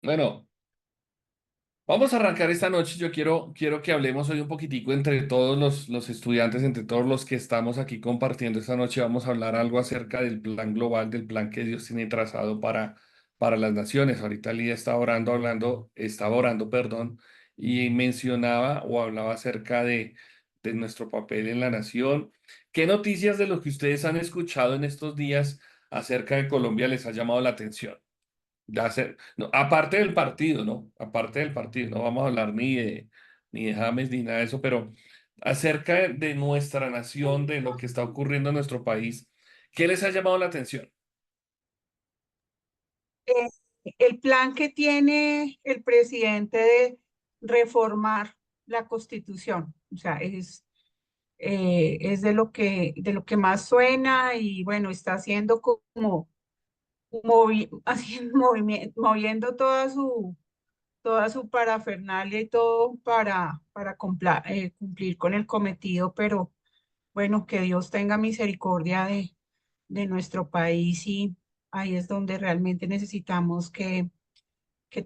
Bueno, vamos a arrancar esta noche. Yo quiero que hablemos hoy un poquitico entre todos los estudiantes, entre todos los que estamos aquí compartiendo esta noche. Vamos a hablar algo acerca del plan global, del plan que Dios tiene trazado para las naciones. Ahorita Lía estaba orando, perdón, y mencionaba o hablaba acerca de nuestro papel en la nación. ¿Qué noticias de lo que ustedes han escuchado en estos días acerca de Colombia les ha llamado la atención? No, aparte del partido, ¿no? Aparte del partido, no vamos a hablar ni de James ni nada de eso, pero acerca de nuestra nación, de lo que está ocurriendo en nuestro país, ¿qué les ha llamado la atención? eh, el plan que tiene el presidente de reformar la Constitución. O sea, es de lo que más suena y bueno, está haciendo como haciendo moviendo toda su parafernalia y todo para cumplir con el cometido, pero bueno, que Dios tenga misericordia de nuestro país y ahí es donde realmente necesitamos que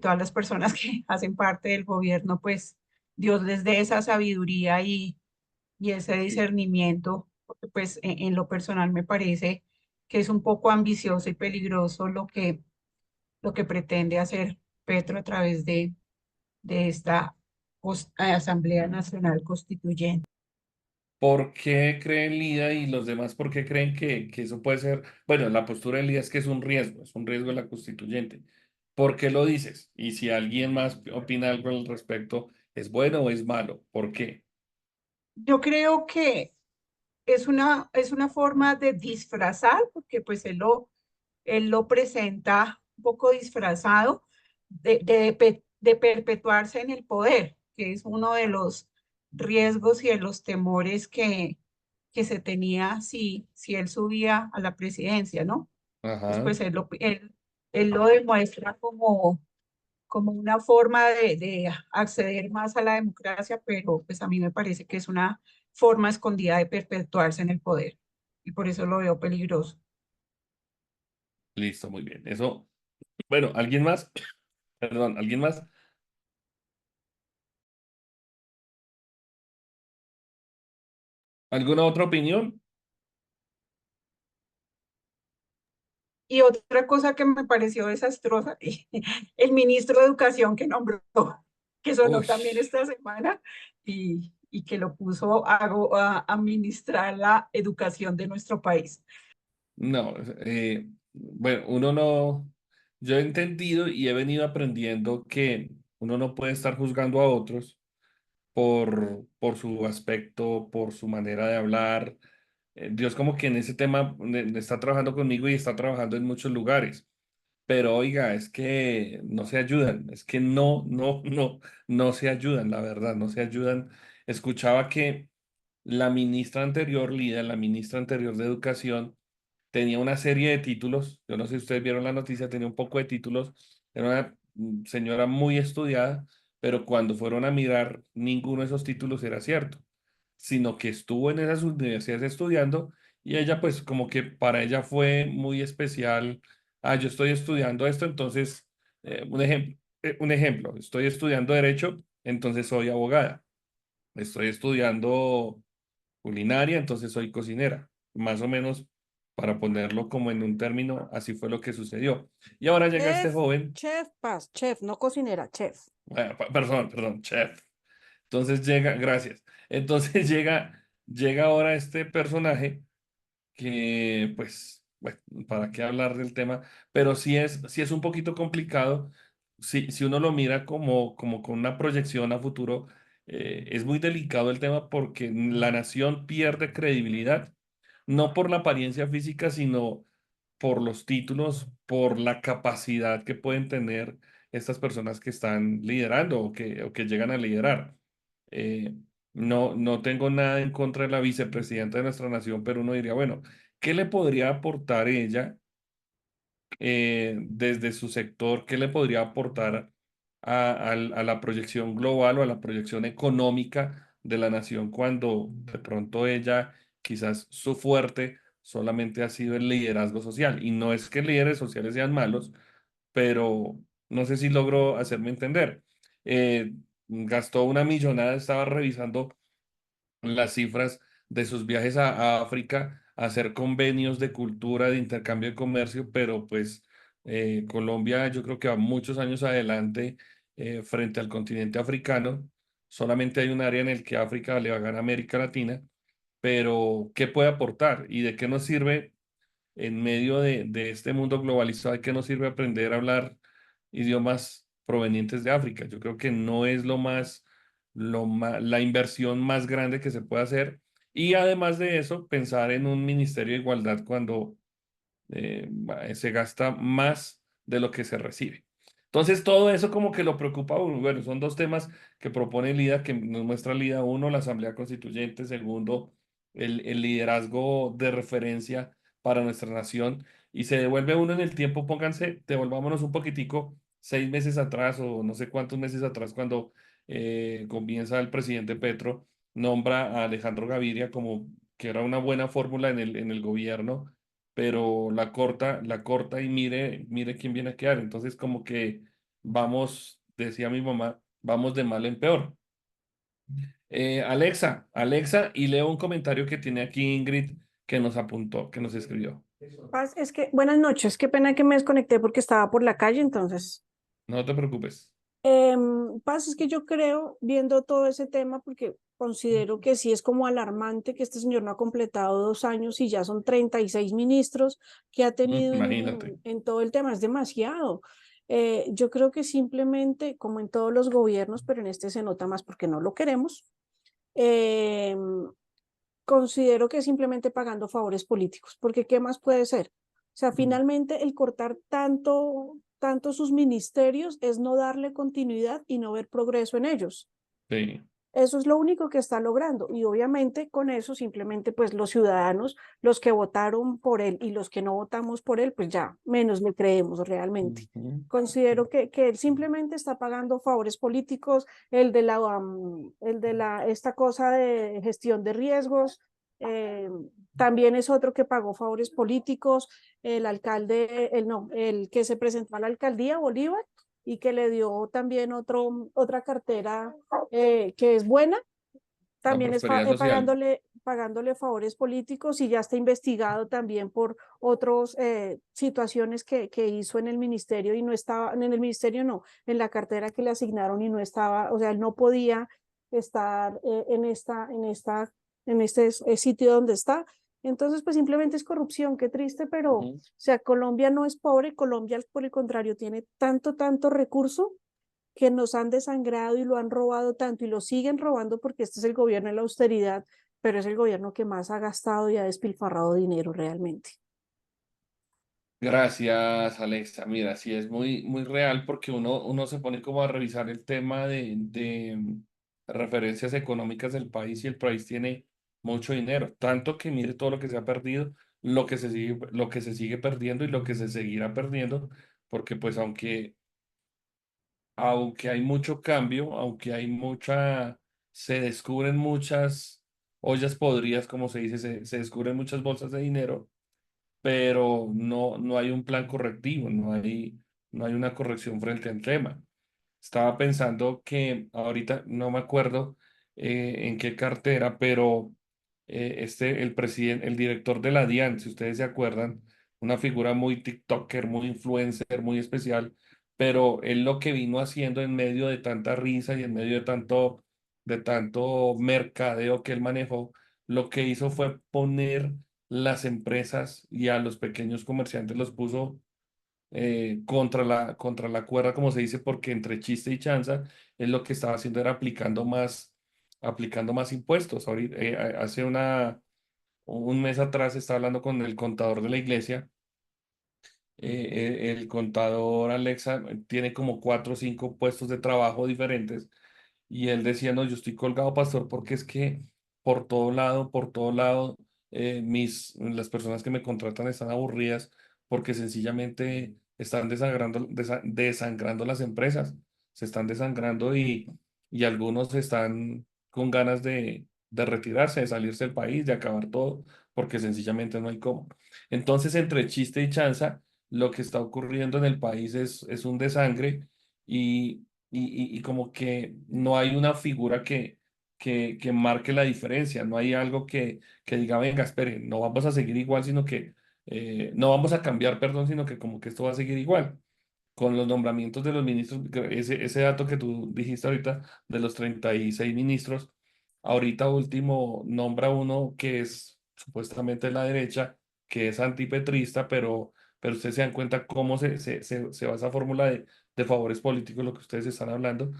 todas las personas que hacen parte del gobierno, pues Dios les dé esa sabiduría y ese discernimiento, porque pues en lo personal me parece que es un poco ambicioso y peligroso lo que pretende hacer Petro a través de esta Asamblea Nacional Constituyente. ¿Por qué creen Lida y los demás, por qué creen que eso puede ser? Bueno, la postura de Lida es que es un riesgo de la constituyente. ¿Por qué lo dices? Y si alguien más opina algo al respecto, ¿es bueno o es malo? ¿Por qué? Yo creo que es una forma de disfrazar, porque pues él lo presenta un poco disfrazado de perpetuarse en el poder, que es uno de los riesgos y de los temores que se tenía si él subía a la presidencia, ¿no? Ajá. Después él lo demuestra como una forma de acceder más a la democracia, pero pues a mí me parece que es una forma escondida de perpetuarse en el poder y por eso lo veo peligroso. Listo, muy bien. Eso, bueno, ¿alguien más? Perdón, ¿alguien más? ¿Alguna otra opinión? Y otra cosa que me pareció desastrosa, el ministro de Educación que nombró, que sonó Uy, también esta semana y que lo puso a administrar la educación de nuestro país. no, bueno, uno no, yo he entendido y he venido aprendiendo que uno no puede estar juzgando a otros por su aspecto, por su manera de hablar. Dios como que en ese tema está trabajando conmigo y está trabajando en muchos lugares. Pero oiga, es que no se ayudan, es que no se ayudan, la verdad, no se ayudan. Escuchaba que la ministra anterior, la ministra anterior de Educación, tenía una serie de títulos. Yo no sé si ustedes vieron la noticia, tenía un poco de títulos. Era una señora muy estudiada, pero cuando fueron a mirar, ninguno de esos títulos era cierto, sino que estuvo en esas universidades estudiando y ella pues como que para ella fue muy especial. Ah, yo estoy estudiando esto, entonces, un ejemplo, estoy estudiando derecho, entonces soy abogada. Estoy estudiando culinaria, entonces soy cocinera. Más o menos, para ponerlo como en un término, así fue lo que sucedió. Y ahora llega este Chef, joven, chef, paz, chef, no cocinera, chef. perdón, chef. Entonces llega, gracias. Entonces llega ahora este personaje que, pues, bueno, ¿para qué hablar del tema? Pero sí es un poquito complicado. Si uno lo mira como con una proyección a futuro, es muy delicado el tema porque la nación pierde credibilidad, no por la apariencia física, sino por los títulos, por la capacidad que pueden tener estas personas que están liderando o que llegan a liderar. Eh, no tengo nada en contra de la vicepresidenta de nuestra nación, pero uno diría, bueno, ¿qué le podría aportar ella desde su sector? ¿Qué le podría aportar a la proyección global o a la proyección económica de la nación cuando de pronto ella, quizás su fuerte solamente ha sido el liderazgo social? Y no es que líderes sociales sean malos, pero No sé si logro hacerme entender. Gastó una millonada, estaba revisando las cifras de sus viajes a África, a hacer convenios de cultura, de intercambio de comercio, pero pues Colombia yo creo que va muchos años adelante frente al continente africano. Solamente hay un área en el que África le va a ganar a América Latina, pero ¿qué puede aportar y de qué nos sirve en medio de este mundo globalizado? ¿De qué nos sirve aprender a hablar idiomas provenientes de África? Yo creo que no es la inversión más grande que se puede hacer. Y además de eso, pensar en un Ministerio de Igualdad cuando se gasta más de lo que se recibe. Entonces, todo eso como que lo preocupa a uno. Bueno, son dos temas que propone Lida, que nos muestra Lida. Uno, la Asamblea Constituyente. Segundo, el liderazgo de referencia para nuestra nación. Y se devuelve uno en el tiempo, pónganse, devolvámonos un poquitico, 6 meses atrás o no sé cuántos meses atrás, cuando comienza el presidente Petro, nombra a Alejandro Gaviria como que era una buena fórmula en el gobierno, pero la corta y mire quién viene a quedar. Entonces, como que vamos, decía mi mamá, vamos de mal en peor. Alexa, y leo un comentario que tiene aquí Ingrid que nos apuntó, que nos escribió. Paz, es que, buenas noches, qué pena que me desconecté porque estaba por la calle, entonces. No te preocupes. Paz, es que yo creo, viendo todo ese tema, porque considero que sí es como alarmante que este señor no ha completado 2 años y ya son 36 ministros que ha tenido Imagínate. en todo el tema, es demasiado. Yo creo que simplemente, como en todos los gobiernos, pero en este se nota más porque no lo queremos, eh, considero que simplemente pagando favores políticos, porque ¿qué más puede ser? O sea, Mm, finalmente el cortar tanto sus ministerios es no darle continuidad y no ver progreso en ellos. sí, Eso es lo único que está logrando y obviamente con eso simplemente pues los ciudadanos, los que votaron por él y los que no votamos por él, pues ya menos le creemos realmente. ujú, Considero que él simplemente está pagando favores políticos, esta cosa de gestión de riesgos, eh, también es otro que pagó favores políticos, el alcalde, el no, el que se presentó a la alcaldía, Bolívar, y que le dio también otra cartera que es buena, la también es prosperidad social. pagándole favores políticos y ya está investigado también por otras situaciones que hizo en el ministerio y no estaba, en el ministerio no, en la cartera que le asignaron y no estaba, o sea, él no podía estar en este sitio donde está. Entonces, pues simplemente es corrupción, qué triste, pero, o Ujú. sea, Colombia no es pobre, Colombia, por el contrario, tiene tanto recurso que nos han desangrado y lo han robado tanto y lo siguen robando porque este es el gobierno de la austeridad, pero es el gobierno que más ha gastado y ha despilfarrado dinero realmente. Gracias, Alexa. Mira, sí es muy real porque uno se pone como a revisar el tema de referencias económicas del país y el país tiene mucho dinero, tanto que mire todo lo que se ha perdido, lo que se sigue perdiendo y lo que se seguirá perdiendo, porque pues aunque hay mucho cambio, aunque se descubren muchas ollas podridas, como se dice, se descubren muchas bolsas de dinero, pero no hay un plan correctivo, no hay una corrección frente al tema. Estaba pensando que ahorita no me acuerdo en qué cartera, pero el director de la DIAN, si ustedes se acuerdan, una figura muy TikToker, muy influencer, muy especial, pero él lo que vino haciendo en medio de tanta risa y en medio de tanto mercadeo que él manejó, lo que hizo fue poner las empresas y a los pequeños comerciantes los puso contra la cuerda, como se dice, porque entre chiste y chanza, él lo que estaba haciendo era aplicando más impuestos. Ahorita, hace un mes atrás estaba hablando con el contador de la iglesia. El contador Alexa tiene como 4 o 5 puestos de trabajo diferentes y él decía, no, yo estoy colgado, pastor, porque es que por todo lado, las personas que me contratan están aburridas porque sencillamente están desangrando las empresas, se están desangrando y algunos están con ganas de retirarse, de salirse del país, de acabar todo, porque sencillamente no hay cómo. Entonces, entre chiste y chanza, lo que está ocurriendo en el país es un desangre y como que no hay una figura que marque la diferencia, no hay algo que diga, venga, espere, no vamos a seguir igual, sino que no vamos a cambiar, perdón, sino que como que esto va a seguir igual con los nombramientos de los ministros, ese dato que tú dijiste ahorita de los 36 ministros, ahorita último nombra uno que es supuestamente de la derecha, que es antipetrista, pero ustedes se dan cuenta cómo se va esa fórmula de favores políticos, lo que ustedes están hablando.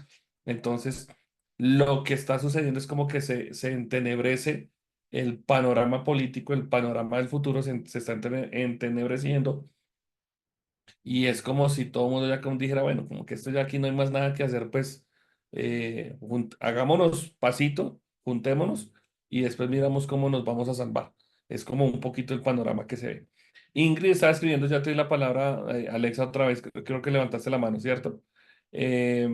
Entonces, lo que está sucediendo es como que se entenebrece el panorama político, el panorama del futuro se está entenebreciendo y es como si todo el mundo ya como dijera, bueno, como que esto ya aquí no hay más nada que hacer, pues hagámonos pasito, juntémonos y después miramos cómo nos vamos a salvar. Es como un poquito el panorama que se ve. Ingrid estaba escribiendo, ya te di la palabra, Alexa, otra vez, creo que levantaste la mano, ¿cierto? Eh,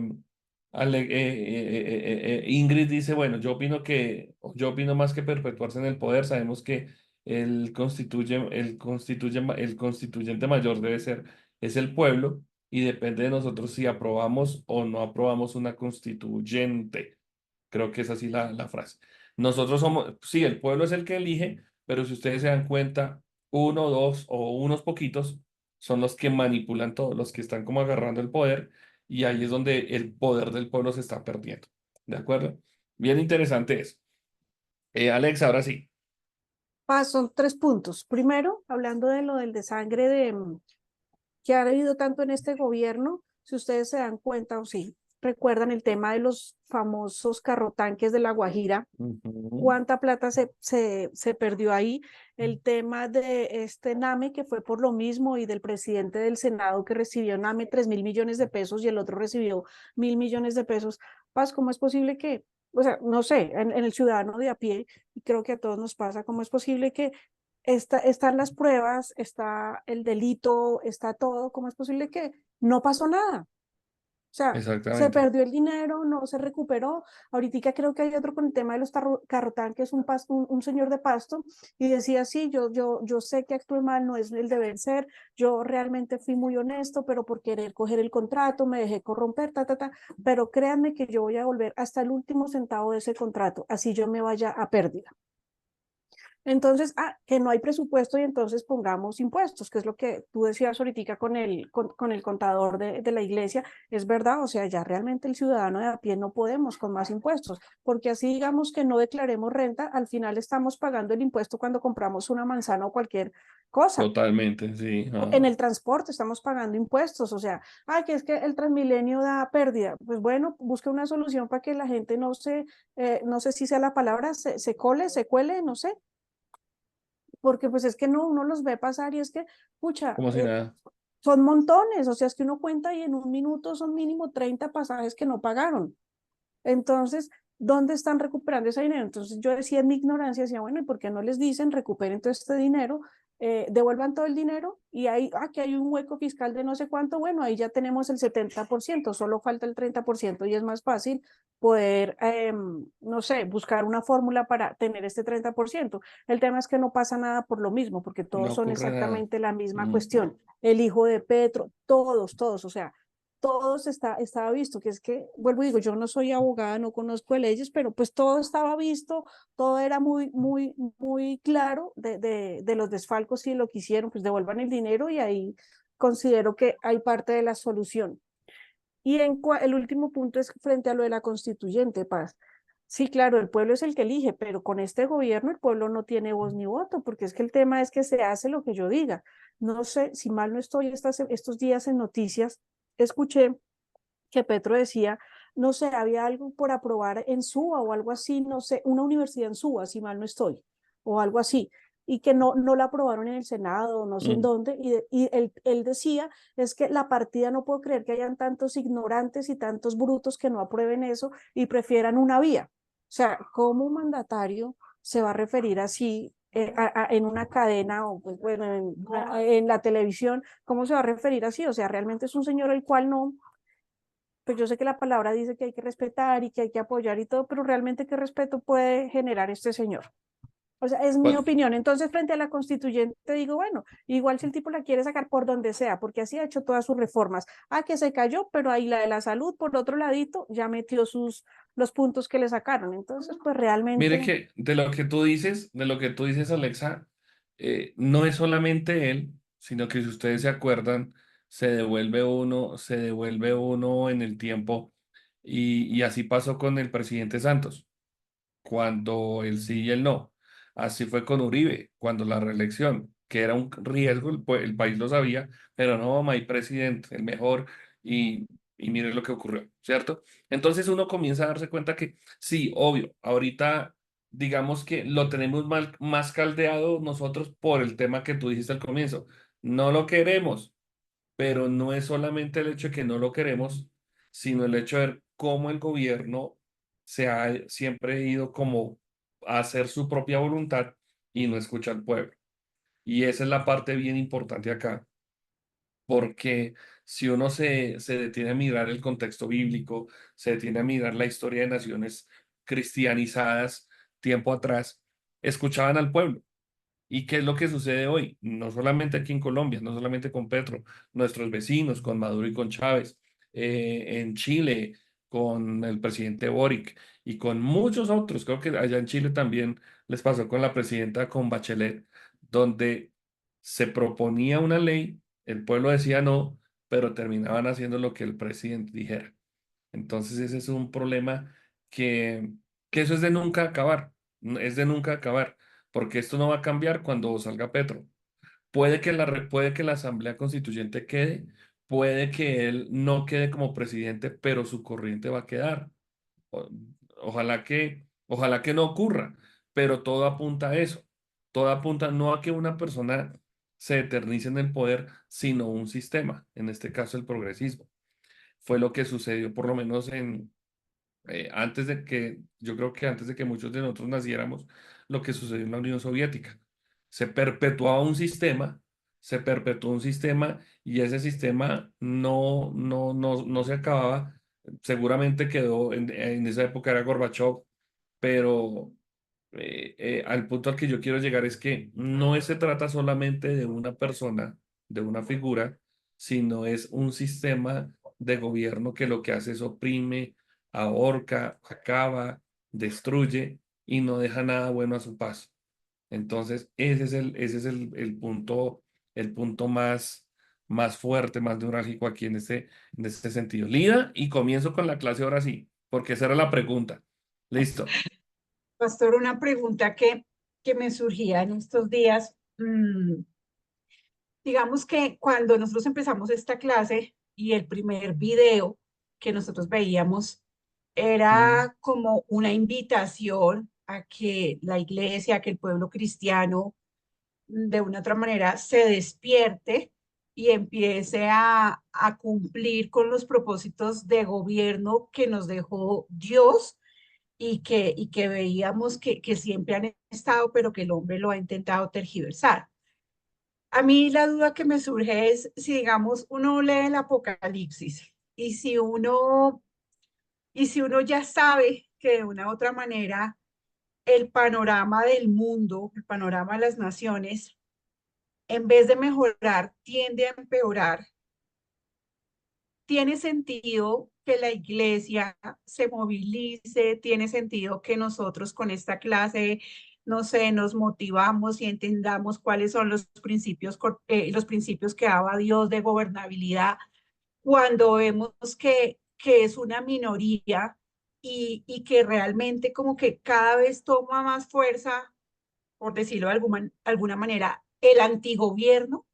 Ingrid dice, bueno, yo opino más que perpetuarse en el poder, sabemos que el constituyente mayor debe ser es el pueblo y depende de nosotros si aprobamos o no aprobamos una constituyente. Creo que es así la frase. Nosotros somos, sí, el pueblo es el que elige, pero si ustedes se dan cuenta, uno, dos o unos poquitos son los que manipulan todo, los que están como agarrando el poder y ahí es donde el poder del pueblo se está perdiendo. ¿De acuerdo? Bien interesante eso. Alex, ahora sí. Son 3 puntos. Primero, hablando de lo del desangre que ha habido tanto en este gobierno, si ustedes se dan cuenta o si recuerdan el tema de los famosos carrotanques de La Guajira, Ujú. cuánta plata se perdió ahí, el tema de este NAME que fue por lo mismo y del presidente del Senado que recibió NAME 3.000 millones de pesos y el otro recibió 1.000 millones de pesos. Paz, ¿cómo es posible que, o sea, no sé, en el ciudadano de a pie, y creo que a todos nos pasa, cómo es posible que están las pruebas, está el delito, está todo, cómo es posible que no pasó nada? O sea, se Exactamente. perdió el dinero, no se recuperó. Ahorita creo que hay otro con el tema de los carrotanques, un señor de Pasto, y decía, sí, yo sé que actué mal, no es el deber ser, yo realmente fui muy honesto, pero por querer coger el contrato me dejé corromper, pero créanme que yo voy a volver hasta el último centavo de ese contrato, así yo me vaya a pérdida. Entonces, que no hay presupuesto y entonces pongamos impuestos, que es lo que tú decías ahorita con el contador de la iglesia, es verdad, o sea, ya realmente el ciudadano de a pie no podemos con más impuestos, porque así digamos que no declaremos renta, al final estamos pagando el impuesto cuando compramos una manzana o cualquier cosa. Totalmente, sí. En el transporte estamos pagando impuestos, o sea, que es que el Transmilenio da pérdida. Pues bueno, busque una solución para que la gente no sé si sea la palabra, se cuele, no sé, porque pues es que no, uno los ve pasar y es que, pucha, Como si nada. son montones, o sea, es que uno cuenta y en un minuto son mínimo 30 pasajes que no pagaron. Entonces, ¿dónde están recuperando ese dinero? Entonces yo decía en mi ignorancia, decía, bueno, ¿y por qué no les dicen recuperen todo este dinero, devuelvan todo el dinero y ahí, que hay un hueco fiscal de no sé cuánto, bueno, ahí ya tenemos el 70%, solo falta el 30% y es más fácil poder, no sé, buscar una fórmula para tener este 30%. El tema es que no pasa nada por lo mismo, porque No todos son ocurre nada. exactamente la misma Ujú. cuestión. El hijo de Petro, todos, o sea, todos estaba visto, que es que, vuelvo y digo, yo no soy abogada, no conozco de leyes, pero pues todo estaba visto, todo era muy claro de los desfalcos y de lo que hicieron, pues devuelvan el dinero y ahí considero que hay parte de la solución. Y el último punto es frente a lo de la constituyente, Paz. Sí, claro, el pueblo es el que elige, pero con este gobierno el pueblo no tiene voz ni voto, porque es que el tema es que se hace lo que yo diga. No sé, si mal no estoy, estos días en noticias escuché que Petro decía, no sé, había algo por aprobar en Suba o algo así, no sé, una universidad en Suba, si mal no estoy, o algo así, y que no la aprobaron en el Senado, no sé en Mm. dónde, y él decía, es que la partida no puedo creer que hayan tantos ignorantes y tantos brutos que no aprueben eso y prefieran una vía. O sea, ¿cómo un mandatario se va a referir así en una cadena o pues bueno, en la televisión? ¿Cómo se va a referir así? O sea, realmente es un señor el cual no, pues yo sé que la palabra dice que hay que respetar y que hay que apoyar y todo, pero realmente qué respeto puede generar este señor. O sea, es mi Bueno, opinión. Entonces, frente a la constituyente, digo, bueno, igual si el tipo la quiere sacar por donde sea, porque así ha hecho todas sus reformas. Ah, que se cayó, pero ahí la de la salud, por otro ladito, ya metió los puntos que le sacaron. Entonces, pues mire realmente, que de lo que tú dices, Alexa, no es solamente él, sino que si ustedes se acuerdan, se devuelve uno en el tiempo y así pasó con el presidente Santos, cuando el sí y el no. Así fue con Uribe, cuando la reelección, que era un riesgo, el país lo sabía, pero no, my presidente, el mejor, y, y mire lo que ocurrió, ¿cierto? Entonces uno comienza a darse cuenta que sí, obvio, ahorita digamos que lo tenemos más caldeado nosotros por el tema que tú dijiste al comienzo. No lo queremos, pero no es solamente el hecho de que no lo queremos, sino el hecho de ver cómo el gobierno se ha siempre ido como a hacer su propia voluntad y no escucha al pueblo. Y esa es la parte bien importante acá, porque si uno se detiene a mirar el contexto bíblico, se detiene a mirar la historia de naciones cristianizadas tiempo atrás, escuchaban al pueblo. ¿Y qué es lo que sucede hoy? No solamente aquí en Colombia, no solamente con Petro, nuestros vecinos, con Maduro y con Chávez, en Chile, con el presidente Boric y con muchos otros. Creo que allá en Chile también les pasó con la presidenta, con Bachelet, donde se proponía una ley, el pueblo decía no, pero terminaban haciendo lo que el presidente dijera. Entonces ese es un problema que, que eso es de nunca acabar, es de nunca acabar, porque esto no va a cambiar cuando salga Petro. Puede que la Asamblea Constituyente quede, puede que él no quede como presidente, pero su corriente va a quedar. O- ojalá que no ocurra, pero todo apunta a eso. Todo apunta no a que una persona se eternice en el poder, sino un sistema, en este caso el progresismo. Fue lo que sucedió por lo menos antes de que, yo creo que antes de que muchos de nosotros naciéramos, lo que sucedió en la Unión Soviética. Se perpetuaba un sistema, se perpetuó un sistema y ese sistema no se acababa. Seguramente quedó, en esa época era Gorbachev, pero al punto al que yo quiero llegar es que no se trata solamente de una persona, de una figura, sino es un sistema de gobierno que lo que hace es oprime, ahorca, acaba, destruye y no deja nada bueno a su paso. Entonces, ese es el punto más fuerte, más neurálgico aquí en este sentido. Lida, y comienzo con la clase ahora sí, porque esa era la pregunta. Listo. Pastor, una pregunta que me surgía en estos días. Digamos que cuando nosotros empezamos esta clase y el primer video que nosotros veíamos Mm, era como una invitación a que la iglesia, que el pueblo cristiano, de una otra manera, se despierte y empiece a cumplir con los propósitos de gobierno que nos dejó Dios y que veíamos que siempre han estado, pero que el hombre lo ha intentado tergiversar. A mí la duda que me surge es si, digamos, uno lee el Apocalipsis y si uno ya sabe que de una u otra manera el panorama del mundo, el panorama de las naciones, en vez de mejorar, tiende a empeorar, tiene sentido que la iglesia se movilice, tiene sentido que nosotros con esta clase, no sé, nos motivamos y entendamos cuáles son los principios que daba Dios de gobernabilidad, cuando vemos que es una minoría y que realmente como que cada vez toma más fuerza, por decirlo de alguna manera, el antigobierno.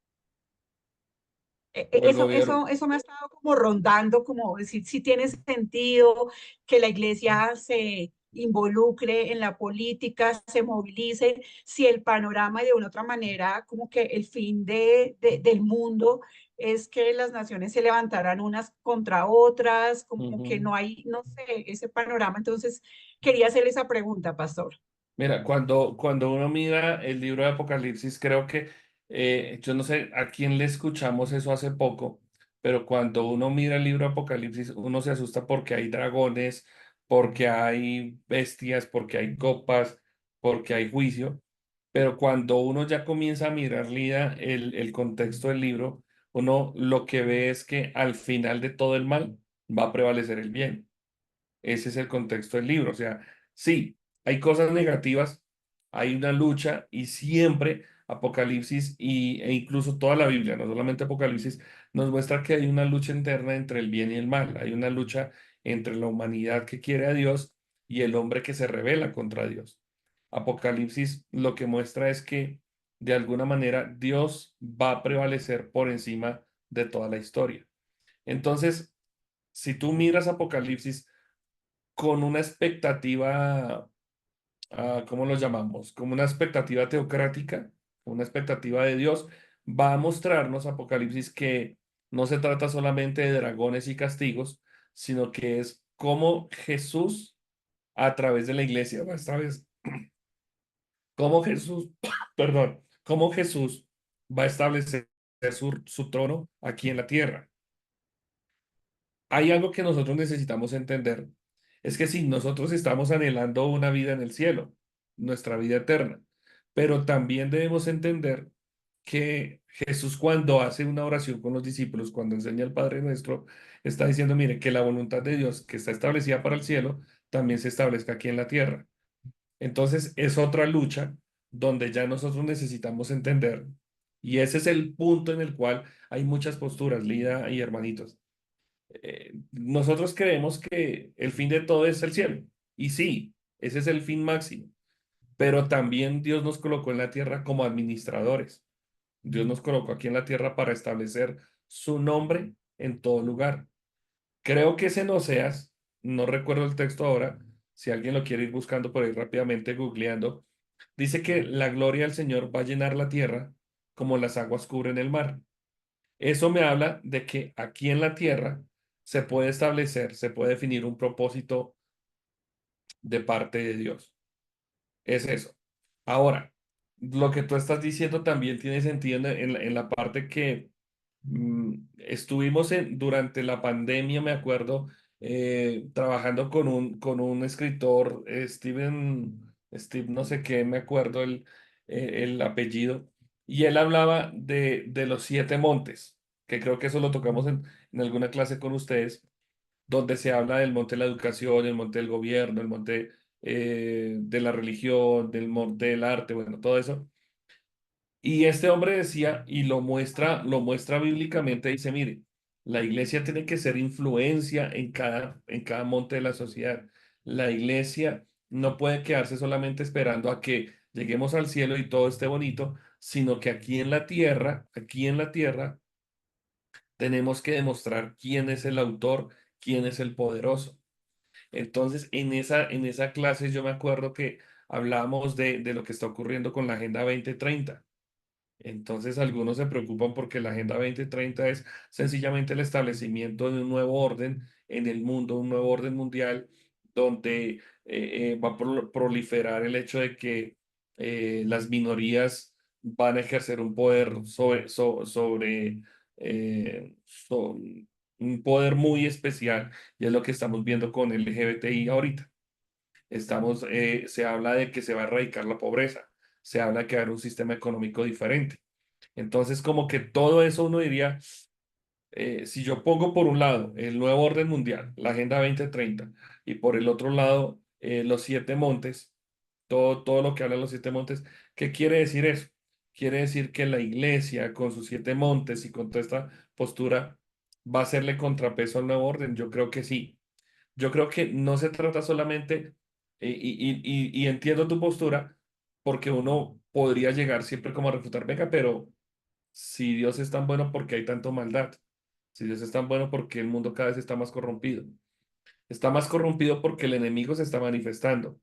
o el gobierno. Eso me ha estado como rondando, como decir si tiene sentido que la iglesia se involucre en la política, se movilice, si el panorama de una otra manera, como que el fin del mundo es que las naciones se levantaran unas contra otras, como que Ujú. no hay, no sé, ese panorama. Entonces, quería hacer esa pregunta, pastor. Mira, cuando uno mira el libro de Apocalipsis, creo que, yo no sé a quién le escuchamos eso hace poco, pero cuando uno mira el libro de Apocalipsis, uno se asusta porque hay dragones, porque hay bestias, porque hay copas, porque hay juicio. pero cuando uno ya comienza a mirar, Lida, el contexto del libro, uno lo que ve es que al final de todo el mal va a prevalecer el bien. Ese es el contexto del libro. O sea, sí, hay cosas negativas, hay una lucha y siempre Apocalipsis e incluso toda la Biblia, no solamente Apocalipsis, nos muestra que hay una lucha interna entre el bien y el mal. Hay una lucha entre la humanidad que quiere a Dios y el hombre que se rebela contra Dios. Apocalipsis lo que muestra es que de alguna manera Dios va a prevalecer por encima de toda la historia. Entonces, si tú miras Apocalipsis, con una expectativa, ¿cómo lo llamamos? Como una expectativa teocrática, una expectativa de Dios, va a mostrarnos Apocalipsis que no se trata solamente de dragones y castigos, sino que es cómo Jesús, a través de la iglesia, esta vez, cómo Jesús, perdón, cómo Jesús va a establecer su trono aquí en la tierra. Hay algo que nosotros necesitamos entender, es que si nosotros estamos anhelando una vida en el cielo, nuestra vida eterna, pero también debemos entender que Jesús cuando hace una oración con los discípulos, cuando enseña al Padre Nuestro, está diciendo, mire, que la voluntad de Dios que está establecida para el cielo, también se establezca aquí en la tierra. Entonces es otra lucha donde ya nosotros necesitamos entender, y ese es el punto en el cual hay muchas posturas, Lida y hermanitos. Nosotros creemos que el fin de todo es el cielo. Y sí, ese es el fin máximo. Pero también Dios nos colocó en la tierra como administradores. Dios nos colocó aquí en la tierra para establecer su nombre en todo lugar. Creo que es en Oseas, no recuerdo el texto ahora, si alguien lo quiere ir buscando por ahí rápidamente, googleando, dice que la gloria del Señor va a llenar la tierra como las aguas cubren el mar. Eso me habla de que aquí en la tierra se puede establecer, se puede definir un propósito de parte de Dios. Es eso. Ahora, lo que tú estás diciendo también tiene sentido en la parte que estuvimos durante la pandemia, me acuerdo, trabajando con un escritor, Steve, no sé qué, me acuerdo el apellido, y él hablaba de los siete montes, que creo que eso lo tocamos en alguna clase con ustedes, donde se habla del monte de la educación, el monte del gobierno, el monte de la religión, del monte del arte, bueno, todo eso. Y este hombre decía, y lo muestra bíblicamente, dice, mire, la iglesia tiene que ser influencia en cada monte de la sociedad. La iglesia no puede quedarse solamente esperando a que lleguemos al cielo y todo esté bonito, sino que aquí en la tierra, tenemos que demostrar quién es el autor, quién es el poderoso. Entonces, en esa clase yo me acuerdo que hablábamos de lo que está ocurriendo con la Agenda 2030. Entonces, algunos se preocupan porque la Agenda 2030 es sencillamente el establecimiento de un nuevo orden en el mundo, un nuevo orden mundial, donde va a proliferar el hecho de que las minorías van a ejercer un poder un poder muy especial, y es lo que estamos viendo con el LGBTI ahorita. Se habla de que se va a erradicar la pobreza, se habla de que va a haber un sistema económico diferente. Entonces, como que todo eso uno diría, si yo pongo por un lado el nuevo orden mundial, la Agenda 2030, y por el otro lado los siete montes, todo lo que habla de los siete montes, ¿qué quiere decir eso? Quiere decir que la iglesia con sus siete montes y con toda esta postura va a hacerle contrapeso al nuevo orden. Yo creo que sí. Yo creo que no se trata solamente, y entiendo tu postura, porque uno podría llegar siempre como a refutar, venga, pero si Dios es tan bueno, ¿por qué hay tanto maldad? Si Dios es tan bueno, ¿por qué el mundo cada vez está más corrompido? Está más corrompido porque el enemigo se está manifestando.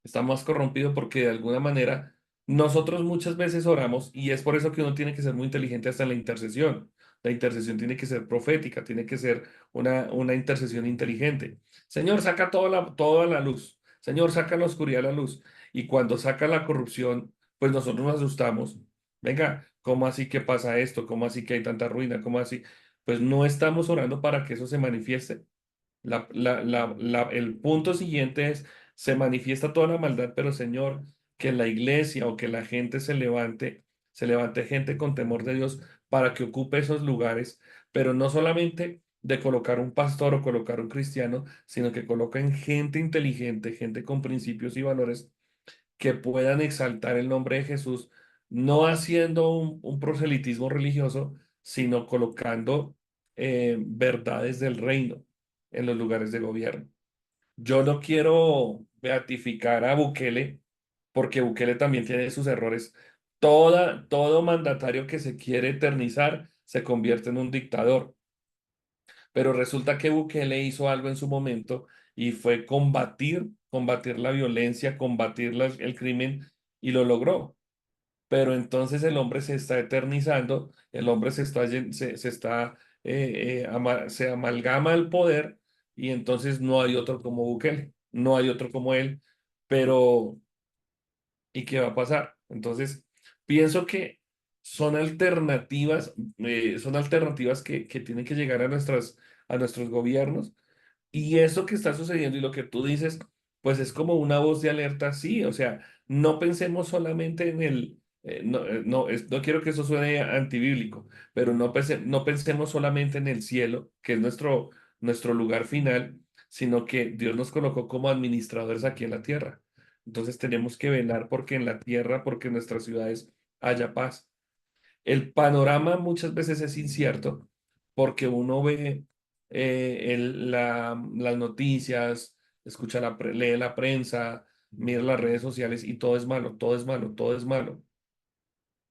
Está más corrompido porque de alguna manera nosotros muchas veces oramos, y es por eso que uno tiene que ser muy inteligente hasta en la intercesión. La intercesión tiene que ser profética, tiene que ser una intercesión inteligente. Señor, saca toda la luz. Señor, saca la oscuridad a la luz. Y cuando saca la corrupción, pues nosotros nos asustamos. Venga, ¿cómo así que pasa esto? ¿Cómo así que hay tanta ruina? ¿Cómo así? Pues no estamos orando para que eso se manifieste. El punto siguiente es, se manifiesta toda la maldad, pero Señor, que la iglesia o que la gente se levante gente con temor de Dios para que ocupe esos lugares, pero no solamente de colocar un pastor o colocar un cristiano, sino que coloquen gente inteligente, gente con principios y valores que puedan exaltar el nombre de Jesús, no haciendo un proselitismo religioso, sino colocando verdades del reino en los lugares de gobierno. Yo no quiero beatificar a Bukele, porque Bukele también tiene sus errores. Todo mandatario que se quiere eternizar se convierte en un dictador. Pero resulta que Bukele hizo algo en su momento y fue combatir la violencia, combatir el crimen y lo logró. Pero entonces el hombre se está eternizando, el hombre se amalgama al poder y entonces no hay otro como Bukele, no hay otro como él, pero ¿y qué va a pasar? Entonces, pienso que son alternativas que tienen que llegar a nuestros gobiernos y eso que está sucediendo y lo que tú dices, pues es como una voz de alerta, sí, o sea, no pensemos solamente en no quiero que eso suene antibíblico, pero no pensemos solamente en el cielo, que es nuestro lugar final, sino que Dios nos colocó como administradores aquí en la tierra. Entonces tenemos que velar porque en la tierra, porque en nuestras ciudades haya paz. El panorama muchas veces es incierto porque uno ve las noticias, lee la prensa, mira las redes sociales y todo es malo, todo es malo, todo es malo.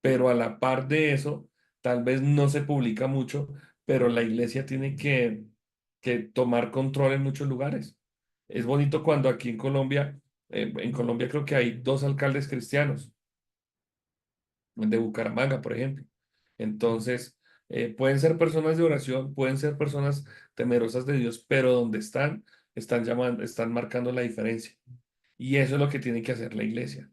Pero a la par de eso, tal vez no se publica mucho, pero la iglesia tiene que tomar control en muchos lugares. Es bonito cuando aquí en Colombia creo que hay dos alcaldes cristianos de Bucaramanga, por ejemplo. Entonces, pueden ser personas de oración, pueden ser personas temerosas de Dios, pero donde están marcando la diferencia. Y eso es lo que tiene que hacer la iglesia.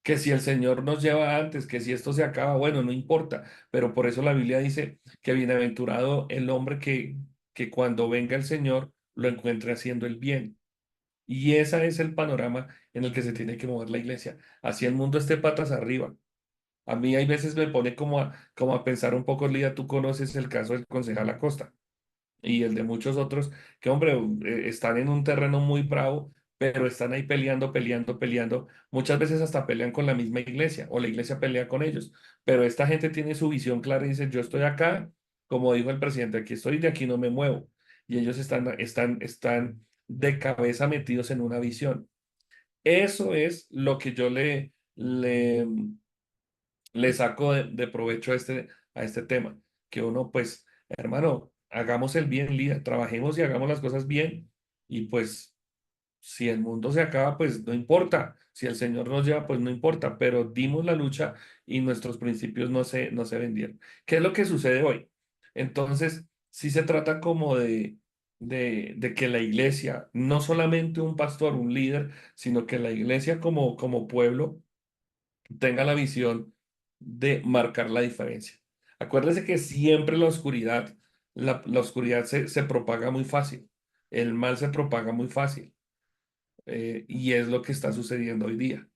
Que si el Señor nos lleva antes, que si esto se acaba, bueno, no importa, pero por eso la Biblia dice que bienaventurado el hombre que cuando venga el Señor lo encuentre haciendo el bien. Y ese es el panorama en el que se tiene que mover la iglesia. Así el mundo esté patas arriba. A mí hay veces me pone como a pensar un poco, Lía, tú conoces el caso del concejal Acosta y el de muchos otros que, hombre, están en un terreno muy bravo, pero están ahí peleando, peleando, peleando. Muchas veces hasta pelean con la misma iglesia o la iglesia pelea con ellos, pero esta gente tiene su visión clara y dice, yo estoy acá, como dijo el presidente, aquí estoy, de aquí no me muevo. Y ellos están de cabeza metidos en una visión. Eso es lo que yo le saco de provecho a este tema, que uno, pues, hermano, hagamos el bien, Lía, trabajemos y hagamos las cosas bien, y pues, si el mundo se acaba, pues no importa, si el Señor nos lleva, pues no importa, pero dimos la lucha y nuestros principios no se vendieron. ¿Qué es lo que sucede hoy? Entonces, sí se trata como de que la iglesia, no solamente un pastor, un líder, sino que la iglesia como pueblo, tenga la visión de marcar la diferencia. Acuérdese que siempre la oscuridad se propaga muy fácil, el mal se propaga muy fácil, y es lo que está sucediendo hoy día.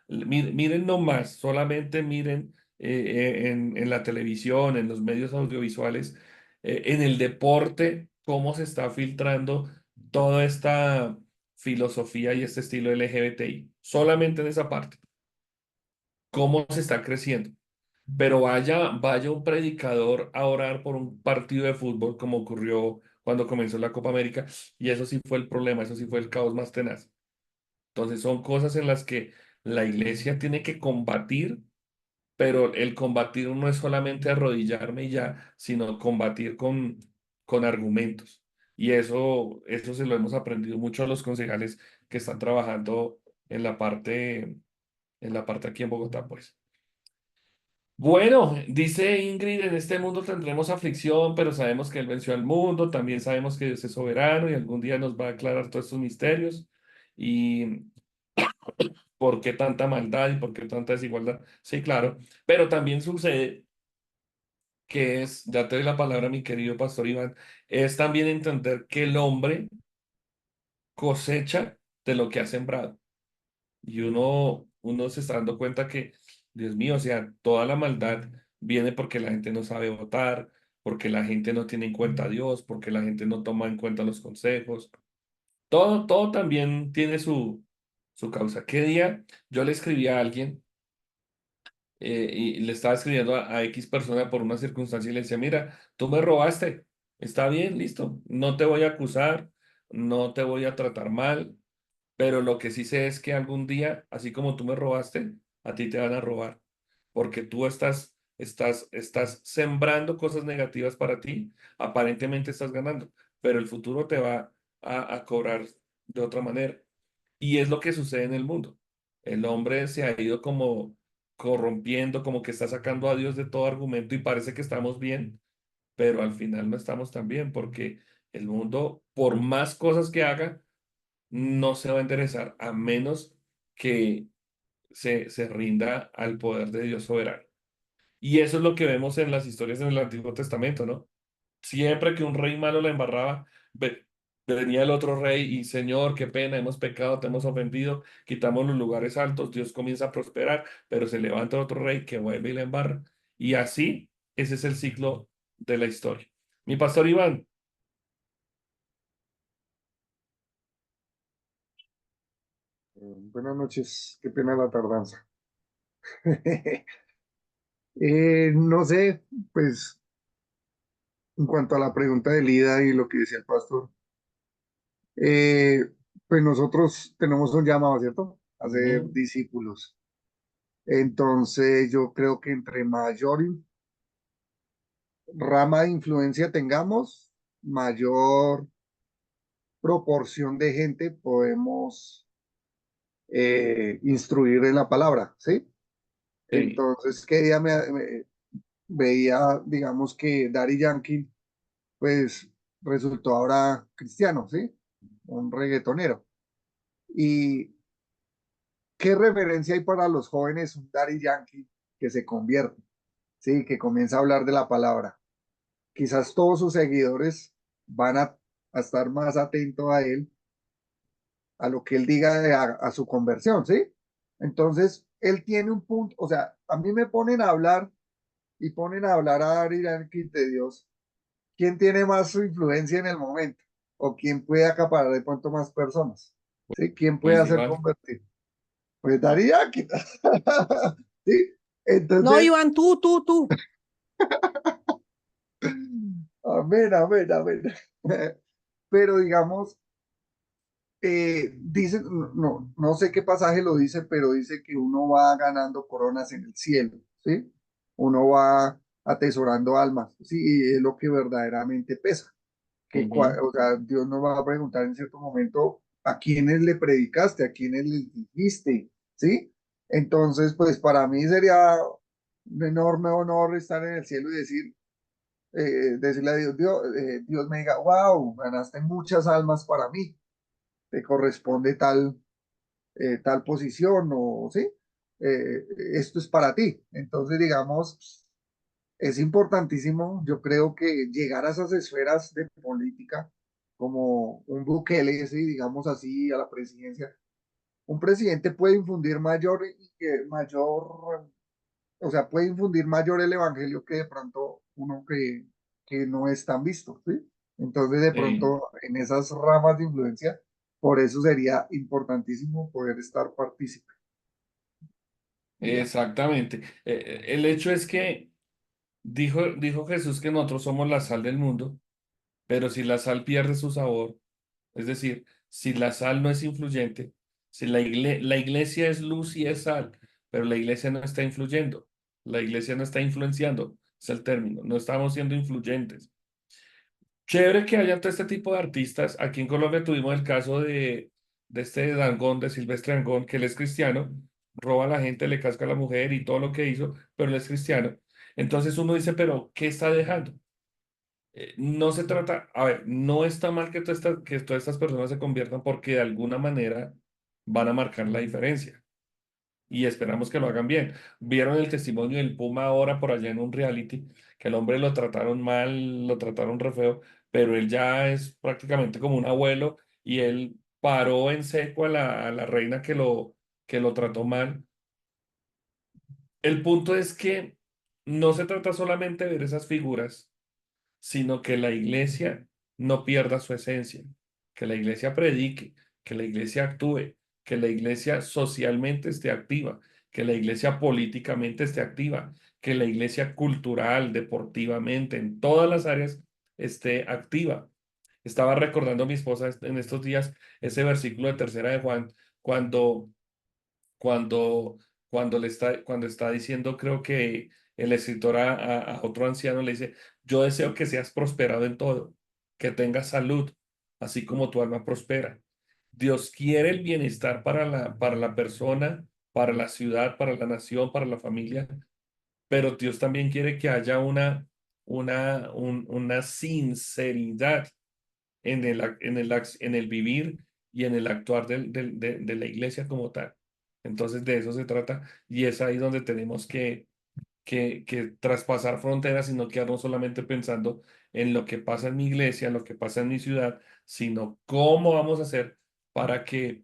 Miren nomás, solamente miren en la televisión, en los medios audiovisuales, en el deporte, cómo se está filtrando toda esta filosofía y este estilo LGBTI. Solamente en esa parte, cómo se está creciendo. Pero vaya un predicador a orar por un partido de fútbol como ocurrió cuando comenzó la Copa América, y eso sí fue el problema, eso sí fue el caos más tenaz. Entonces son cosas en las que la iglesia tiene que combatir, pero el combatir no es solamente arrodillarme y ya, sino combatir con argumentos. Y eso se lo hemos aprendido mucho a los concejales que están trabajando en la parte aquí en Bogotá, pues. Bueno, dice Ingrid, en este mundo tendremos aflicción, pero sabemos que Él venció al mundo, también sabemos que Dios es soberano y algún día nos va a aclarar todos estos misterios. Y ¿por qué tanta maldad y por qué tanta desigualdad? Sí, claro, pero también sucede ya te doy la palabra, mi querido pastor Iván, es también entender que el hombre cosecha de lo que ha sembrado. Y uno se está dando cuenta que, Dios mío, o sea, toda la maldad viene porque la gente no sabe votar, porque la gente no tiene en cuenta a Dios, porque la gente no toma en cuenta los consejos. Todo también tiene su causa. ¿Qué día yo le escribí a alguien y le estaba escribiendo a X persona por una circunstancia y le decía, mira, tú me robaste, está bien, listo, no te voy a acusar, no te voy a tratar mal, pero lo que sí sé es que algún día, así como tú me robaste, a ti te van a robar, porque tú estás sembrando cosas negativas para ti, aparentemente estás ganando, pero el futuro te va a cobrar de otra manera. Y es lo que sucede en el mundo. El hombre se ha ido como corrompiendo, como que está sacando a Dios de todo argumento y parece que estamos bien, pero al final no estamos tan bien porque el mundo, por más cosas que haga, no se va a enderezar a menos que se rinda al poder de Dios soberano. Y eso es lo que vemos en las historias en el Antiguo Testamento, ¿no? Siempre que un rey malo la embarraba, venía el otro rey y Señor, qué pena, hemos pecado, te hemos ofendido, quitamos los lugares altos, Dios comienza a prosperar, pero se levanta otro rey que vuelve y la embarra. Y así, ese es el ciclo de la historia. Mi pastor Iván, Buenas noches, qué pena la tardanza. No sé, pues en cuanto a la pregunta de Lida y lo que decía el pastor, eh, pues nosotros tenemos un llamado, ¿cierto? A ser ujú, discípulos. Entonces yo creo que entre mayor rama de influencia tengamos, mayor proporción de gente podemos instruir en la palabra, ¿sí? sí, Entonces, ¿qué día veía, digamos que Daddy Yankee, pues resultó ahora cristiano, ¿sí? Un reggaetonero. ¿Y qué referencia hay para los jóvenes un Daddy Yankee que se convierte, ¿sí? Que comienza a hablar de la palabra? Quizás todos sus seguidores van a estar más atentos a él, a lo que él diga a su conversión, ¿sí? Entonces, él tiene un punto, o sea, a mí me ponen a hablar y ponen a hablar a Daddy Yankee de Dios. ¿Quién tiene más su influencia en el momento? ¿O quién puede acaparar de pronto más personas? ¿Sí? ¿Quién puede pues hacer igual. convertir? Pues Daría. ¿Sí? No, Entonces, Iván, tú. amén, amén, amén. Pero digamos, dice, no sé qué pasaje lo dice, pero dice que uno va ganando coronas en el cielo, ¿sí? Uno va atesorando almas, ¿sí? Y es lo que verdaderamente pesa. Ujú. O sea, Dios nos va a preguntar en cierto momento a quiénes le predicaste, a quiénes les dijiste, ¿sí? Entonces, pues para mí sería un enorme honor estar en el cielo y decirle a Dios, Dios me diga, wow, ganaste muchas almas para mí, te corresponde tal posición o, ¿sí? Esto es para ti. Entonces, digamos, es importantísimo, yo creo que llegar a esas esferas de política, como un Bukele, sí, digamos así, a la presidencia, un presidente puede infundir o sea, puede infundir mayor el evangelio que de pronto uno que no es tan visto, ¿sí? Entonces, de Sí, pronto, en esas ramas de influencia, por eso sería importantísimo poder estar partícipe. Y ya. exactamente. El hecho es que dijo Jesús que nosotros somos la sal del mundo, pero si la sal pierde su sabor, es decir, si la sal no es influyente, si la iglesia es luz y es sal, pero la iglesia no está influyendo, la iglesia no está influenciando, es el término, no estamos siendo influyentes. Chévere que haya todo este tipo de artistas. Aquí en Colombia tuvimos el caso de este Dangond, de Silvestre Dangond, que él es cristiano, roba a la gente, le casca a la mujer y todo lo que hizo, pero él es cristiano. Entonces uno dice, pero ¿qué está dejando? No se trata, a ver, no está mal que todas estas personas se conviertan porque de alguna manera van a marcar la diferencia y esperamos que lo hagan bien. Vieron el testimonio del Puma ahora por allá en un reality, que el hombre lo trataron mal, lo trataron re feo, pero él ya es prácticamente como un abuelo y él paró en seco a la reina que lo trató mal. El punto es que no se trata solamente de ver esas figuras, sino que la iglesia no pierda su esencia, que la iglesia predique, que la iglesia actúe, que la iglesia socialmente esté activa, que la iglesia políticamente esté activa, que la iglesia cultural, deportivamente, en todas las áreas esté activa. Estaba recordando a mi esposa en estos días ese versículo de Tercera de Juan, cuando cuando, cuando está diciendo, creo que el escritor a otro anciano le dice, yo deseo que seas prosperado en todo, que tengas salud, así como tu alma prospera. Dios quiere el bienestar para la persona, para la ciudad, para la nación, para la familia, pero Dios también quiere que haya una sinceridad en el vivir y en el actuar de la iglesia como tal. Entonces de eso se trata y es ahí donde tenemos que traspasar fronteras y no quedarnos solamente pensando en lo que pasa en mi iglesia, en lo que pasa en mi ciudad, sino cómo vamos a hacer para que,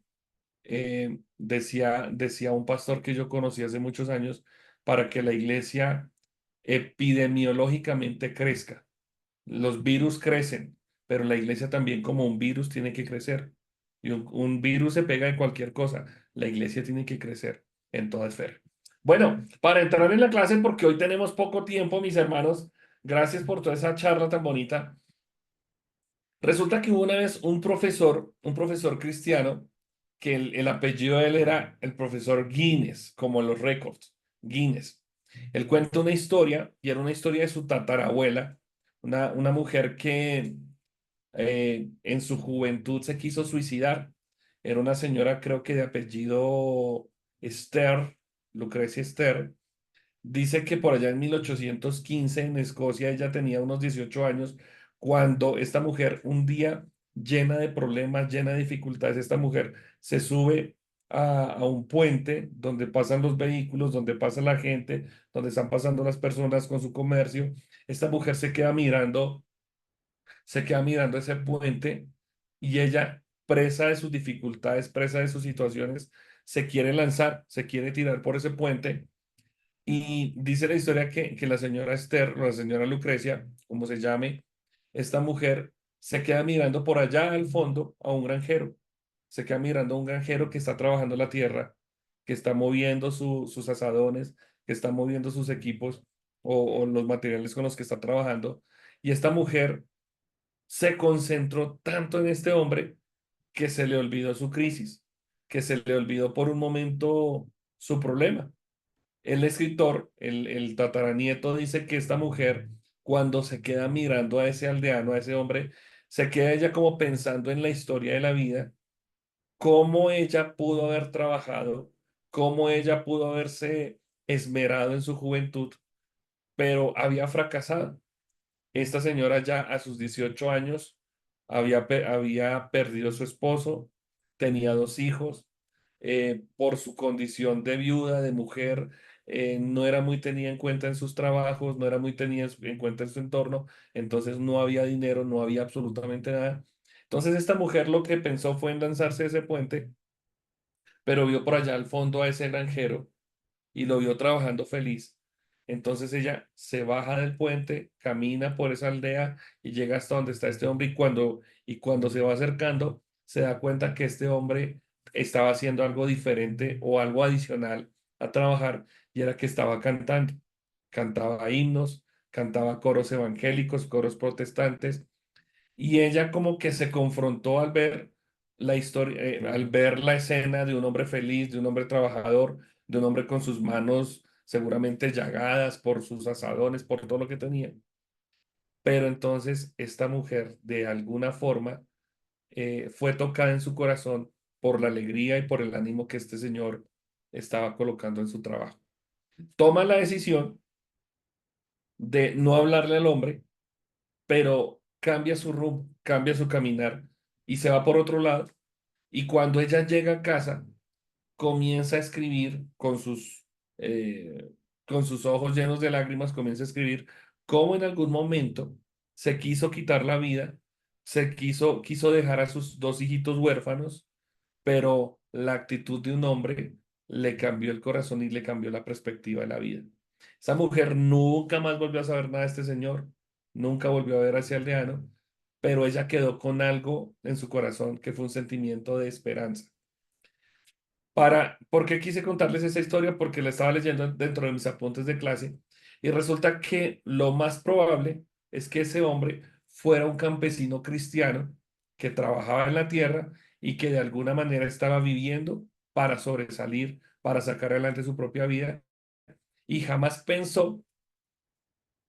decía un pastor que yo conocí hace muchos años, para que la iglesia epidemiológicamente crezca. Los virus crecen, pero la iglesia también como un virus tiene que crecer. Y un virus se pega en cualquier cosa. La iglesia tiene que crecer en toda esfera. Bueno, para entrar en la clase, porque hoy tenemos poco tiempo, mis hermanos, gracias por toda esa charla tan bonita. Resulta que hubo una vez un profesor cristiano, que el apellido de él era el profesor Guinness, como los récords, Guinness. Él cuenta una historia, y era una historia de su tatarabuela, una mujer que en su juventud se quiso suicidar. Era una señora, creo que de apellido Esther, Lucrecia Esther. Dice que por allá en 1815 en Escocia ella tenía unos 18 años cuando esta mujer un día llena de problemas, llena de dificultades, esta mujer se sube a un puente donde pasan los vehículos, donde pasa la gente, donde están pasando las personas con su comercio. Esta mujer se queda mirando ese puente y ella, presa de sus dificultades, presa de sus situaciones, se quiere lanzar, se quiere tirar por ese puente y dice la historia que la señora Esther, o la señora Lucrecia, como se llame, esta mujer se queda mirando por allá al fondo a un granjero. Se queda mirando a un granjero que está trabajando la tierra, que está moviendo sus asadones, que está moviendo sus equipos o los materiales con los que está trabajando. Y esta mujer se concentró tanto en este hombre que se le olvidó su crisis, que se le olvidó por un momento su problema. El escritor, el tataranieto, dice que esta mujer, cuando se queda mirando a ese aldeano, a ese hombre, se queda ella como pensando en la historia de la vida, cómo ella pudo haber trabajado, cómo ella pudo haberse esmerado en su juventud, pero había fracasado. Esta señora ya a sus 18 años había perdido a su esposo, tenía dos hijos, por su condición de viuda, de mujer, no era muy tenida en cuenta en sus trabajos, no era muy tenida en cuenta en su entorno, entonces no había dinero, no había absolutamente nada. Entonces esta mujer lo que pensó fue en lanzarse de ese puente, pero vio por allá al fondo a ese granjero y lo vio trabajando feliz. Entonces ella se baja del puente, camina por esa aldea y llega hasta donde está este hombre y cuando se va acercando, se da cuenta que este hombre estaba haciendo algo diferente o algo adicional a trabajar y era que estaba cantando. Cantaba himnos, cantaba coros evangélicos, coros protestantes y ella como que se confrontó al ver la historia, al ver la escena de un hombre feliz, de un hombre trabajador, de un hombre con sus manos seguramente llagadas por sus asadones, por todo lo que tenía. Pero entonces esta mujer de alguna forma fue tocada en su corazón por la alegría y por el ánimo que este señor estaba colocando en su trabajo. Toma la decisión de no hablarle al hombre, pero cambia su rumbo, cambia su caminar y se va por otro lado. Y cuando ella llega a casa, comienza a escribir eh, con sus ojos llenos de lágrimas, comienza a escribir cómo en algún momento se quiso quitar la vida, quiso dejar a sus dos hijitos huérfanos, pero la actitud de un hombre le cambió el corazón y le cambió la perspectiva de la vida. Esa mujer nunca más volvió a saber nada de este señor, nunca volvió a ver hacia aldeano, pero ella quedó con algo en su corazón que fue un sentimiento de esperanza. ¿Por qué quise contarles esta historia? Porque la estaba leyendo dentro de mis apuntes de clase y resulta que lo más probable es que ese hombre fuera un campesino cristiano que trabajaba en la tierra y que de alguna manera estaba viviendo para sobresalir, para sacar adelante su propia vida y jamás pensó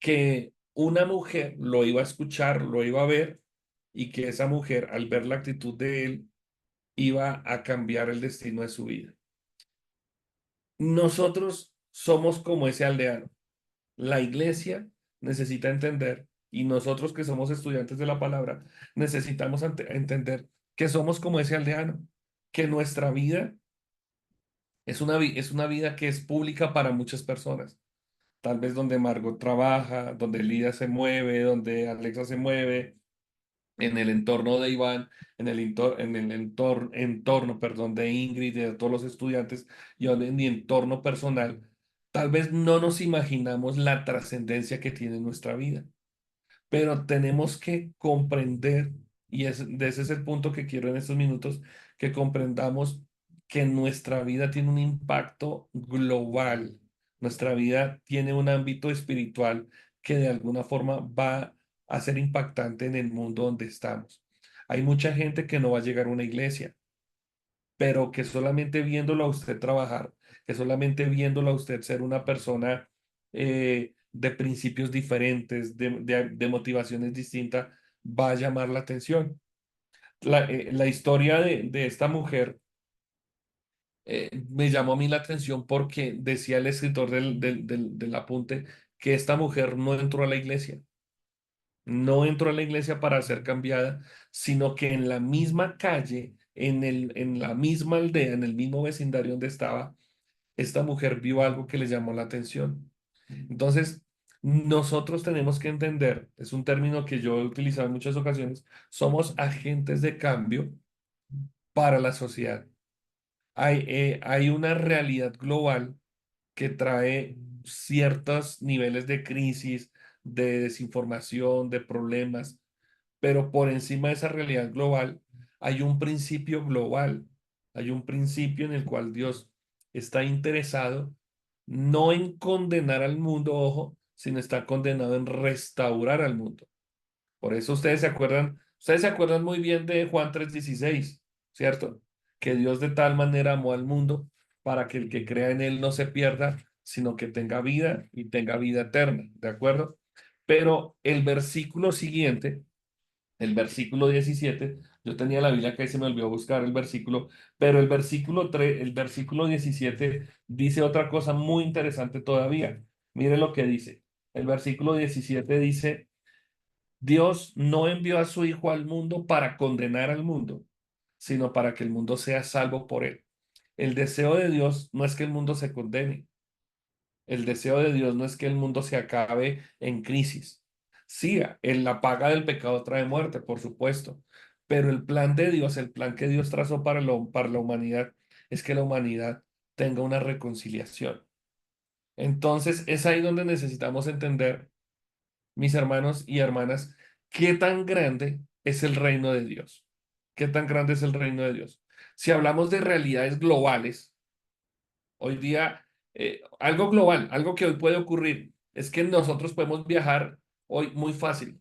que una mujer lo iba a escuchar, lo iba a ver y que esa mujer al ver la actitud de él iba a cambiar el destino de su vida. Nosotros somos como ese aldeano. La iglesia necesita entender, y nosotros que somos estudiantes de la palabra, necesitamos entender que somos como ese aldeano, que nuestra vida es una vida que es pública para muchas personas. Tal vez donde Margot trabaja, donde Lidia se mueve, donde Alexa se mueve, en el entorno de Iván, en el entorno, perdón, de Ingrid y de todos los estudiantes, y en mi entorno personal, tal vez no nos imaginamos la trascendencia que tiene nuestra vida, pero tenemos que comprender, y ese es el punto que quiero en estos minutos, que comprendamos que nuestra vida tiene un impacto global, nuestra vida tiene un ámbito espiritual que de alguna forma va a ser impactante en el mundo donde estamos. Hay mucha gente que no va a llegar a una iglesia, pero que solamente viéndolo a usted trabajar, que solamente viéndolo a usted ser una persona de principios diferentes, de motivaciones distintas, va a llamar la atención. La historia de esta mujer me llamó a mí la atención porque decía el escritor del apunte que esta mujer no entró a la iglesia. No entró a la iglesia para ser cambiada, sino que en la misma calle, en la misma aldea, en el mismo vecindario donde estaba, esta mujer vio algo que le llamó la atención. Entonces, nosotros tenemos que entender, es un término que yo he utilizado en muchas ocasiones, somos agentes de cambio para la sociedad. Hay una realidad global que trae ciertos niveles de crisis, de desinformación, de problemas, pero por encima de esa realidad global hay un principio global, hay un principio en el cual Dios está interesado no en condenar al mundo, ojo, sino está condenado en restaurar al mundo. Por eso ustedes se acuerdan muy bien de Juan 3:16, ¿cierto? Que Dios de tal manera amó al mundo para que el que crea en él no se pierda, sino que tenga vida y tenga vida eterna, ¿de acuerdo? Pero el versículo siguiente, el versículo 17, yo tenía la Biblia acá y se me olvidó buscar el versículo, pero el versículo 17 dice otra cosa muy interesante todavía. Mire lo que dice. El versículo 17 dice, Dios no envió a su Hijo al mundo para condenar al mundo, sino para que el mundo sea salvo por él. El deseo de Dios no es que el mundo se condene. El deseo de Dios no es que el mundo se acabe en crisis. Sí, la paga del pecado trae muerte, por supuesto, pero el plan de Dios, el plan que Dios trazó para la humanidad, es que la humanidad tenga una reconciliación. Entonces, es ahí donde necesitamos entender, mis hermanos y hermanas, qué tan grande es el reino de Dios. ¿Qué tan grande es el reino de Dios? Si hablamos de realidades globales, hoy día, algo global, algo que hoy puede ocurrir, es que nosotros podemos viajar hoy muy fácil.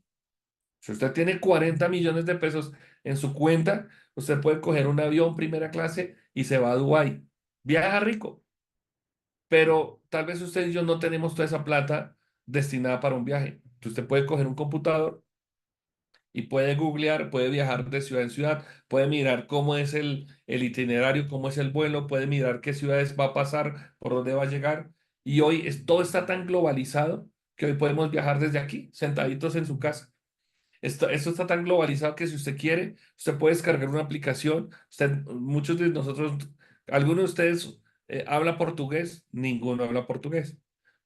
Si usted tiene 40 millones de pesos en su cuenta, usted puede coger un avión primera clase y se va a Dubái. Viaja rico, pero tal vez usted y yo no tenemos toda esa plata destinada para un viaje. Usted puede coger un computador y puede googlear, puede viajar de ciudad en ciudad, puede mirar cómo es el itinerario, cómo es el vuelo, puede mirar qué ciudades va a pasar, por dónde va a llegar. Y hoy todo está tan globalizado que hoy podemos viajar desde aquí, sentaditos en su casa. Esto está tan globalizado que si usted quiere, usted puede descargar una aplicación. Muchos de nosotros, algunos de ustedes habla portugués, ninguno habla portugués,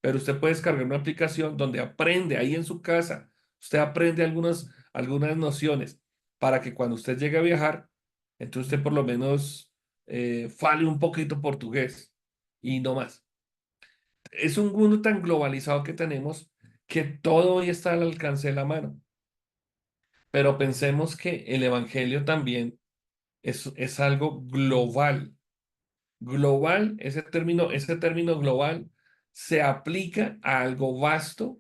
pero usted puede descargar una aplicación donde aprende ahí en su casa. Usted aprende algunas nociones para que cuando usted llegue a viajar, entonces usted por lo menos fale un poquito portugués. y no más. Es un mundo tan globalizado que tenemos que todo hoy está al alcance de la mano. Pero pensemos que el evangelio también es algo global. Global, ese término global se aplica a algo vasto,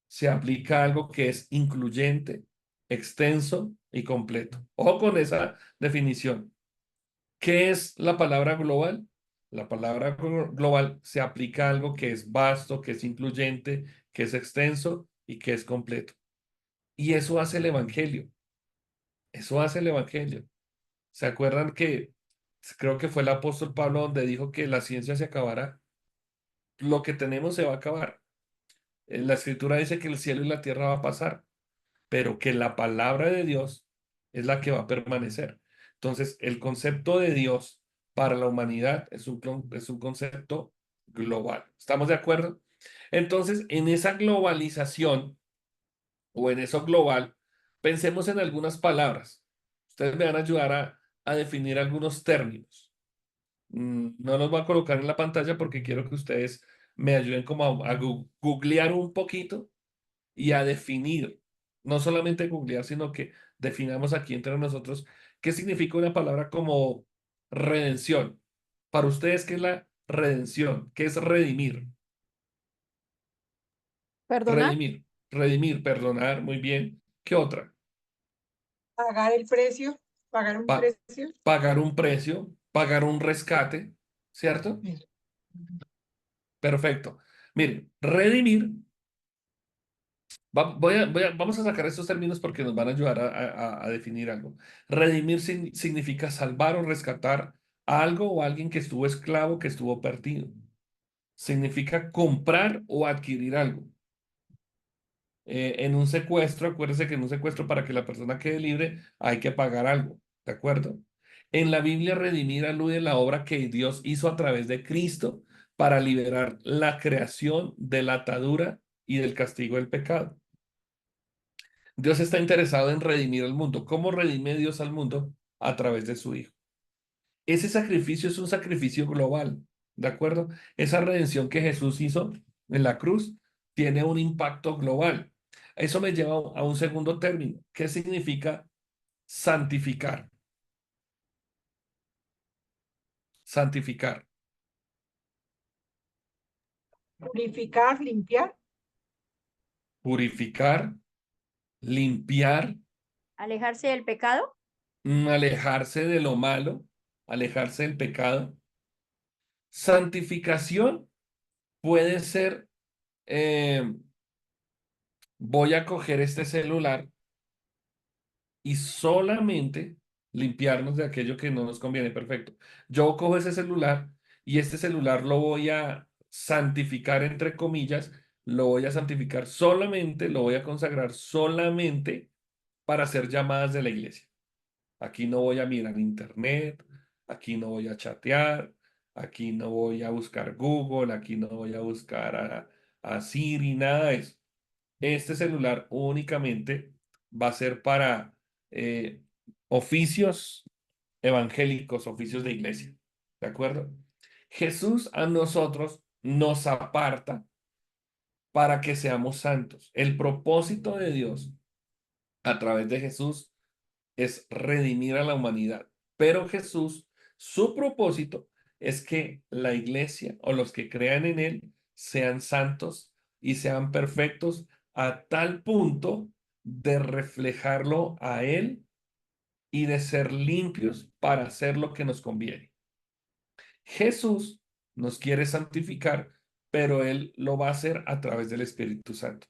se aplica a algo que es incluyente, extenso y completo. Ojo con esa definición. ¿Qué es la palabra global? La palabra global se aplica a algo que es vasto, que es incluyente, que es extenso y que es completo. Y eso hace el evangelio. Eso hace el evangelio. ¿Se acuerdan que creo que fue el apóstol Pablo donde dijo que la ciencia se acabará? Lo que tenemos se va a acabar. La escritura dice que el cielo y la tierra va a pasar, pero que la palabra de Dios es la que va a permanecer. Entonces, el concepto de Dios para la humanidad es un concepto global. ¿Estamos de acuerdo? Entonces, en esa globalización o en eso global, pensemos en algunas palabras. Ustedes me van a ayudar a definir algunos términos. No los voy a colocar en la pantalla porque quiero que ustedes me ayuden como a googlear un poquito y a definir, no solamente googlear, sino que definamos aquí entre nosotros qué significa una palabra como redención. Para ustedes, ¿qué es la redención? ¿Qué es redimir? ¿Perdonar? Redimir, redimir, perdonar, muy bien. ¿Qué otra? Pagar el precio, pagar un Pa- precio. pagar un precio, pagar un rescate, ¿cierto? Perfecto. Miren, redimir, vamos a sacar estos términos porque nos van a ayudar a definir algo. Redimir significa salvar o rescatar a algo o a alguien que estuvo esclavo, que estuvo perdido. Significa comprar o adquirir algo. En un secuestro, acuérdense que en un secuestro para que la persona quede libre hay que pagar algo, ¿de acuerdo? En la Biblia, redimir alude a la obra que Dios hizo a través de Cristo para liberar la creación de la atadura y del castigo del pecado. Dios está interesado en redimir al mundo. ¿Cómo redime Dios al mundo? A través de su Hijo. Ese sacrificio es un sacrificio global, ¿de acuerdo? Esa redención que Jesús hizo en la cruz tiene un impacto global. Eso me lleva a un segundo término. ¿Qué significa santificar? Santificar, Purificar, limpiar. purificar, limpiar, Alejarse del pecado. alejarse de lo malo, alejarse del pecado. Santificación puede ser, eh, voy a coger este celular y solamente limpiarnos de aquello que no nos conviene. Perfecto. Yo cojo ese celular y este celular lo voy a santificar, entre comillas, lo voy a santificar solamente, lo voy a consagrar solamente para hacer llamadas de la iglesia. Aquí no voy a mirar internet, aquí no voy a chatear, aquí no voy a buscar Google, aquí no voy a buscar a Siri, nada de eso. Este celular únicamente va a ser para eh, oficios evangélicos, oficios de iglesia. ¿De acuerdo? Jesús a nosotros nos aparta para que seamos santos. El propósito de Dios a través de Jesús es redimir a la humanidad. Pero Jesús, su propósito es que la iglesia o los que crean en él sean santos y sean perfectos a tal punto de reflejarlo a él y de ser limpios para hacer lo que nos conviene. Jesús nos quiere santificar, pero él lo va a hacer a través del Espíritu Santo.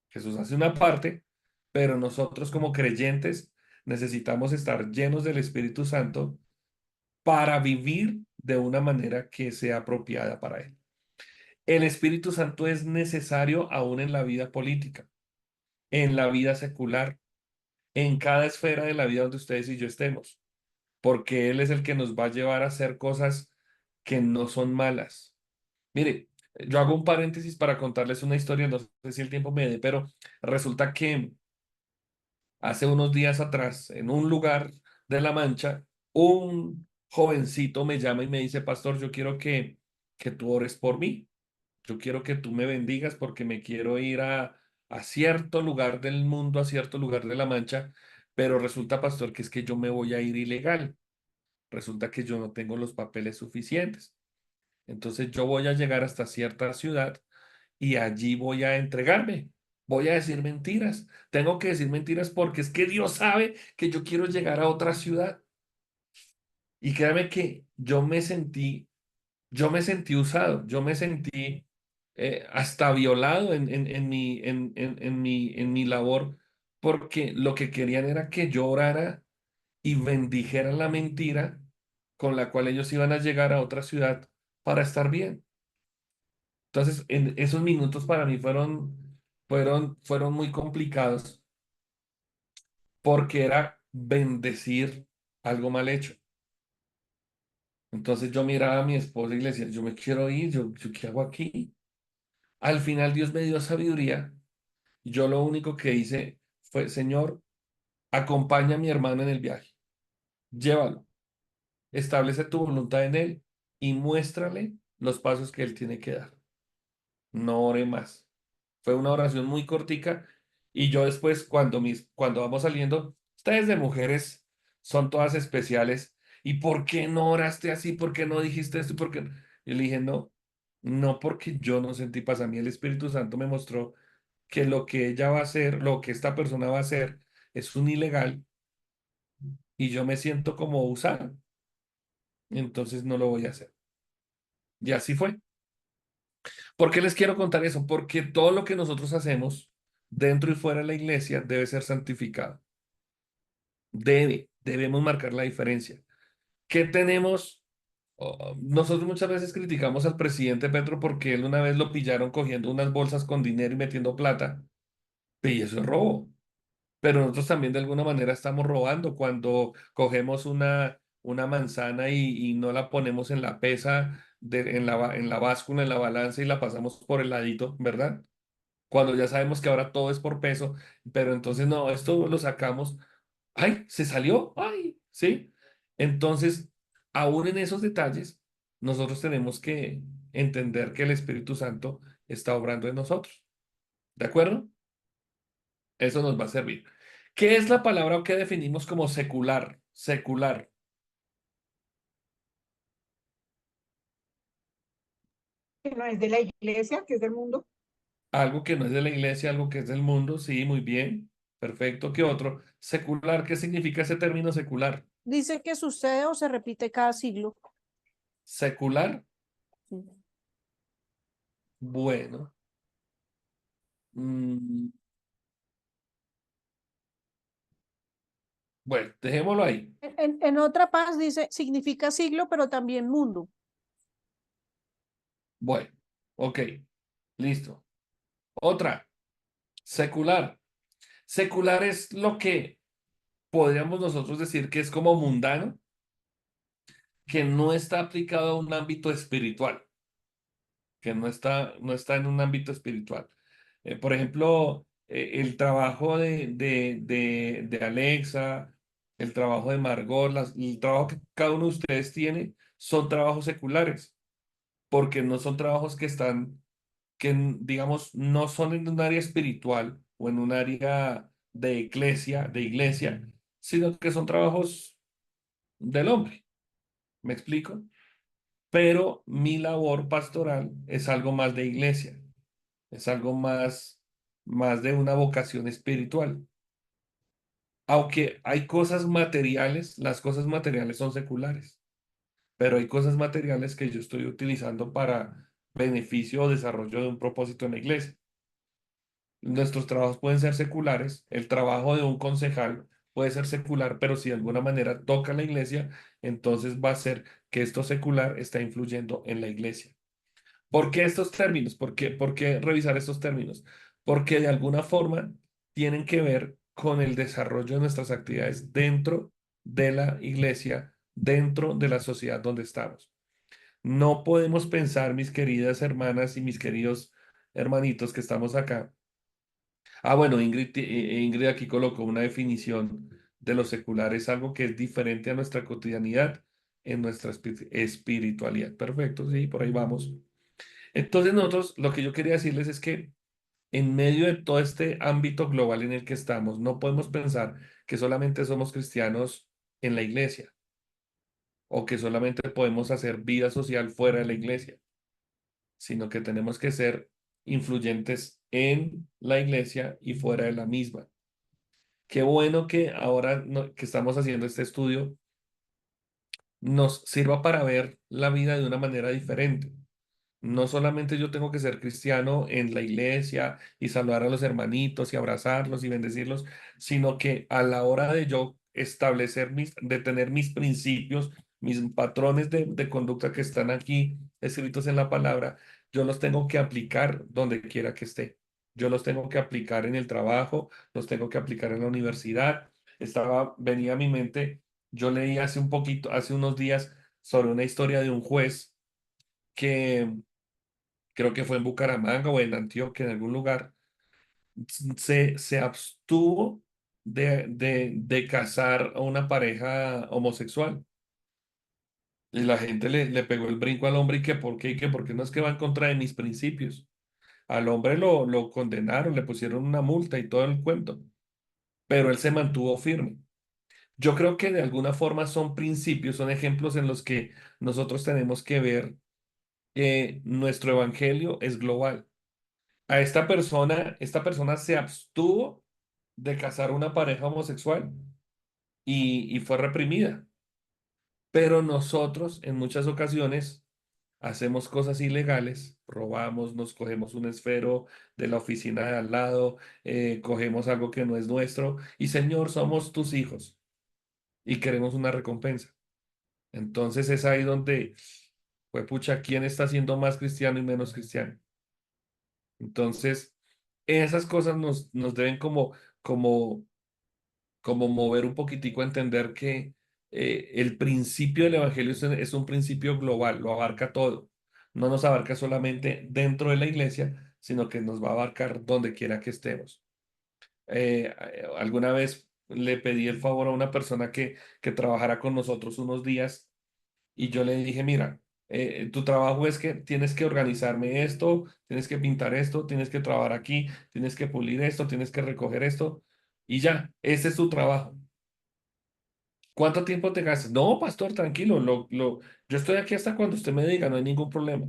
Jesús hace una parte, pero nosotros como creyentes necesitamos estar llenos del Espíritu Santo para vivir de una manera que sea apropiada para Él. El Espíritu Santo es necesario aún en la vida política, en la vida secular, en cada esfera de la vida donde ustedes y yo estemos, porque Él es el que nos va a llevar a hacer cosas que no son malas. Mire, yo hago un paréntesis para contarles una historia, no sé si el tiempo me dé, pero resulta que hace unos días atrás, en un lugar de La Mancha, un jovencito me llama y me dice, pastor, yo quiero que que tú ores por mí. Yo quiero que tú me bendigas porque me quiero ir a cierto lugar del mundo, a cierto lugar de la Mancha, pero resulta, pastor, que es que yo me voy a ir ilegal. Resulta que yo no tengo los papeles suficientes. Entonces yo voy a llegar hasta cierta ciudad y allí voy a entregarme. Voy a decir mentiras. Tengo que decir mentiras porque es que Dios sabe que yo quiero llegar a otra ciudad. Y créame que yo me sentí usado, yo me sentí hasta violado en mi labor, porque lo que querían era que yo orara y bendijera la mentira con la cual ellos iban a llegar a otra ciudad para estar bien. Entonces, en esos minutos para mí fueron muy complicados porque era bendecir algo mal hecho. Entonces yo miraba a mi esposa y le decía, yo me quiero ir, yo ¿qué hago aquí? Al final Dios me dio sabiduría y yo lo único que hice fue, Señor, acompaña a mi hermano en el viaje, llévalo, establece tu voluntad en él y muéstrale los pasos que él tiene que dar. No ore más. Fue una oración muy cortica y yo después, cuando vamos saliendo, ustedes de mujeres son todas especiales. ¿Y por qué no oraste así? ¿Por qué no dijiste esto? ¿Por qué no? Y le dije, no, no porque yo no sentí paz. A mí el Espíritu Santo me mostró que lo que ella va a hacer, lo que esta persona va a hacer, es un ilegal y yo me siento como usado. Entonces no lo voy a hacer. Y así fue. ¿Por qué les quiero contar eso? Porque todo lo que nosotros hacemos dentro y fuera de la iglesia debe ser santificado. Debemos marcar la diferencia. ¿Qué tenemos? Nosotros muchas veces criticamos al presidente Petro porque él una vez lo pillaron cogiendo unas bolsas con dinero y metiendo plata. Y eso es robo. Pero nosotros también de alguna manera estamos robando cuando cogemos una manzana y no la ponemos en la pesa, en la báscula, en la balanza y la pasamos por el ladito, ¿verdad? Cuando ya sabemos que ahora todo es por peso, pero entonces no, esto lo sacamos, ay, se salió, ay, ¿sí? Entonces, aún en esos detalles, nosotros tenemos que entender que el Espíritu Santo está obrando en nosotros, ¿de acuerdo? Eso nos va a servir. ¿Qué es la palabra que definimos como secular? Secular, Que no es de la iglesia, que es del mundo. algo que no es de la iglesia, algo que es del mundo, sí, muy bien, perfecto. ¿Qué otro? Secular, ¿qué significa ese término secular? Dice que sucede o se repite cada siglo. Secular, Sí. bueno. mm, Bueno, dejémoslo ahí. En otra paz dice, significa siglo, pero también mundo. Bueno, ok, listo. Otra, secular. Secular es lo que podríamos nosotros decir que es como mundano, que no está aplicado a un ámbito espiritual, que no está en un ámbito espiritual. Por ejemplo, el trabajo de Alexa, el trabajo de Margot, el trabajo que cada uno de ustedes tiene, son trabajos seculares, porque no son trabajos digamos, no son en un área espiritual o en un área de iglesia, sino que son trabajos del hombre. ¿Me explico? Pero mi labor pastoral es algo más de iglesia, es algo más de una vocación espiritual. Aunque hay cosas materiales, las cosas materiales son seculares, pero hay cosas materiales que yo estoy utilizando para beneficio o desarrollo de un propósito en la iglesia. Nuestros trabajos pueden ser seculares, el trabajo de un concejal puede ser secular, pero si de alguna manera toca la iglesia, entonces va a ser que esto secular está influyendo en la iglesia. ¿Por qué estos términos? ¿Por qué revisar estos términos? Porque de alguna forma tienen que ver con el desarrollo de nuestras actividades dentro de la iglesia, dentro de la sociedad donde estamos. No podemos pensar, mis queridas hermanas y mis queridos hermanitos que estamos acá. Bueno, Ingrid aquí colocó una definición de lo secular, es algo que es diferente a nuestra cotidianidad, en nuestra espiritualidad. Perfecto, sí, por ahí vamos. Entonces nosotros, lo que yo quería decirles es que en medio de todo este ámbito global en el que estamos, no podemos pensar que solamente somos cristianos en la iglesia o que solamente podemos hacer vida social fuera de la iglesia, sino que tenemos que ser influyentes en la iglesia y fuera de la misma. Qué bueno que ahora que estamos haciendo este estudio nos sirva para ver la vida de una manera diferente. No solamente yo tengo que ser cristiano en la iglesia y saludar a los hermanitos y abrazarlos y bendecirlos, sino que a la hora de yo establecer de tener mis principios, mis patrones de conducta que están aquí escritos en la palabra, yo los tengo que aplicar donde quiera que esté. Yo los tengo que aplicar en el trabajo, los tengo que aplicar en la universidad. Venía a mi mente, yo leí hace un poquito, hace unos días sobre una historia de un juez que creo que fue en Bucaramanga o en Antioquia, en algún lugar, se abstuvo de casar a una pareja homosexual. Y la gente le pegó el brinco al hombre y que por qué, y que porque no es que va en contra de mis principios. Al hombre lo condenaron, le pusieron una multa y todo el cuento, pero él se mantuvo firme. Yo creo que de alguna forma son principios, son ejemplos en los que nosotros tenemos que ver que nuestro evangelio es global. A esta persona se abstuvo de casar una pareja homosexual y fue reprimida. Pero nosotros en muchas ocasiones hacemos cosas ilegales, robamos, nos cogemos un esfero de la oficina de al lado, cogemos algo que no es nuestro y Señor, somos tus hijos y queremos una recompensa. Entonces es ahí donde, pues pucha, ¿quién está siendo más cristiano y menos cristiano? Entonces, esas cosas nos deben como, como mover un poquitico a entender que el principio del evangelio es un principio global, lo abarca todo. No nos abarca solamente dentro de la iglesia, sino que nos va a abarcar donde quiera que estemos. Alguna vez le pedí el favor a una persona que trabajara con nosotros unos días y yo le dije, mira, tu trabajo es que tienes que organizarme esto, tienes que pintar esto, tienes que trabajar aquí, tienes que pulir esto, tienes que recoger esto y ya, ese es tu trabajo. ¿Cuánto tiempo te gastas? No, pastor, tranquilo, yo estoy aquí hasta cuando usted me diga, no hay ningún problema.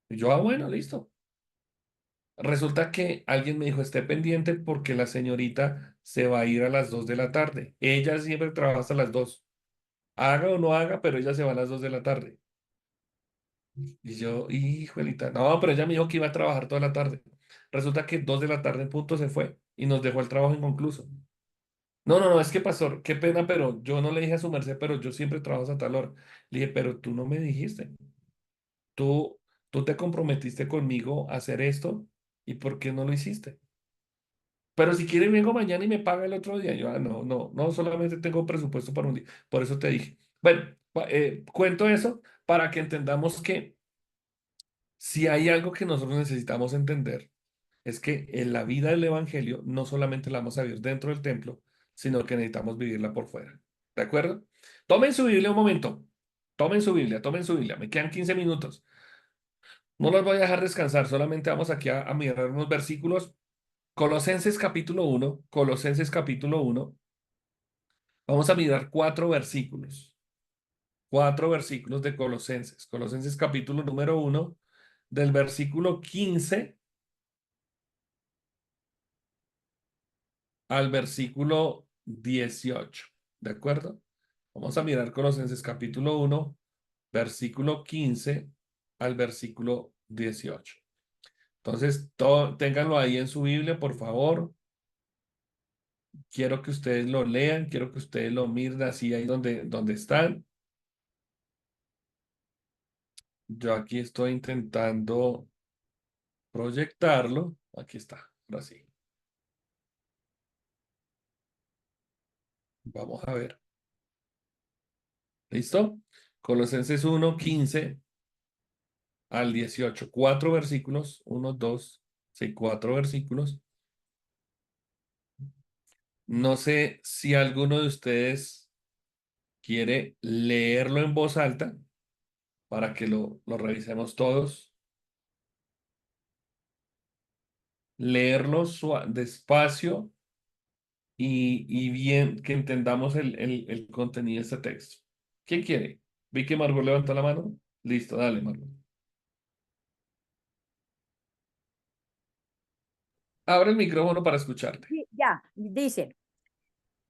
Y yo, bueno, listo. Resulta que alguien me dijo, esté pendiente porque la señorita se va a ir a las 2 de la tarde. Ella siempre trabaja hasta las 2. Haga o no haga, pero ella se va a las 2 de la tarde. Y yo, hijuelita, no, pero ella me dijo que iba a trabajar toda la tarde. Resulta que 2 de la tarde en punto se fue y nos dejó el trabajo inconcluso. No, no, no, es que pastor, qué pena, pero yo no le dije a su merced, pero yo siempre trabajo a tal hora. Le dije, pero tú no me dijiste. Tú, tú te comprometiste conmigo a hacer esto y ¿por qué no lo hiciste? Pero si quiere vengo mañana y me paga el otro día. Yo, no, no, no, solamente tengo presupuesto para un día. Por eso te dije. Bueno, cuento eso para que entendamos que si hay algo que nosotros necesitamos entender, es que en la vida del Evangelio no solamente la vamos a vivir dentro del templo, sino que necesitamos vivirla por fuera. ¿De acuerdo? Tomen su Biblia un momento. Tomen su Biblia, tomen su Biblia. Me quedan 15 minutos. No los voy a dejar descansar, solamente vamos aquí a mirar unos versículos. Colosenses capítulo uno. Colosenses capítulo uno. Vamos a mirar cuatro versículos de Colosenses. Colosenses capítulo número uno, del versículo 15 al versículo 18. ¿De acuerdo? Vamos a mirar Colosenses capítulo uno, versículo 15 al versículo 18. Entonces, ténganlo ahí en su Biblia, por favor. Quiero que ustedes lo lean, quiero que ustedes lo miren así ahí donde están. Yo aquí estoy intentando proyectarlo. Aquí está, ahora sí. Vamos a ver. ¿Listo? Colosenses 1, 15 al 18. Cuatro versículos. Uno, dos, sí, cuatro versículos. No sé si alguno de ustedes quiere leerlo en voz alta para que lo revisemos todos. Leerlo despacio y bien que entendamos el contenido de este texto. ¿Quién quiere? Vi que Margot levantó la mano. Listo, dale, Margot. Abre el micrófono para escucharte. Sí, ya, dice,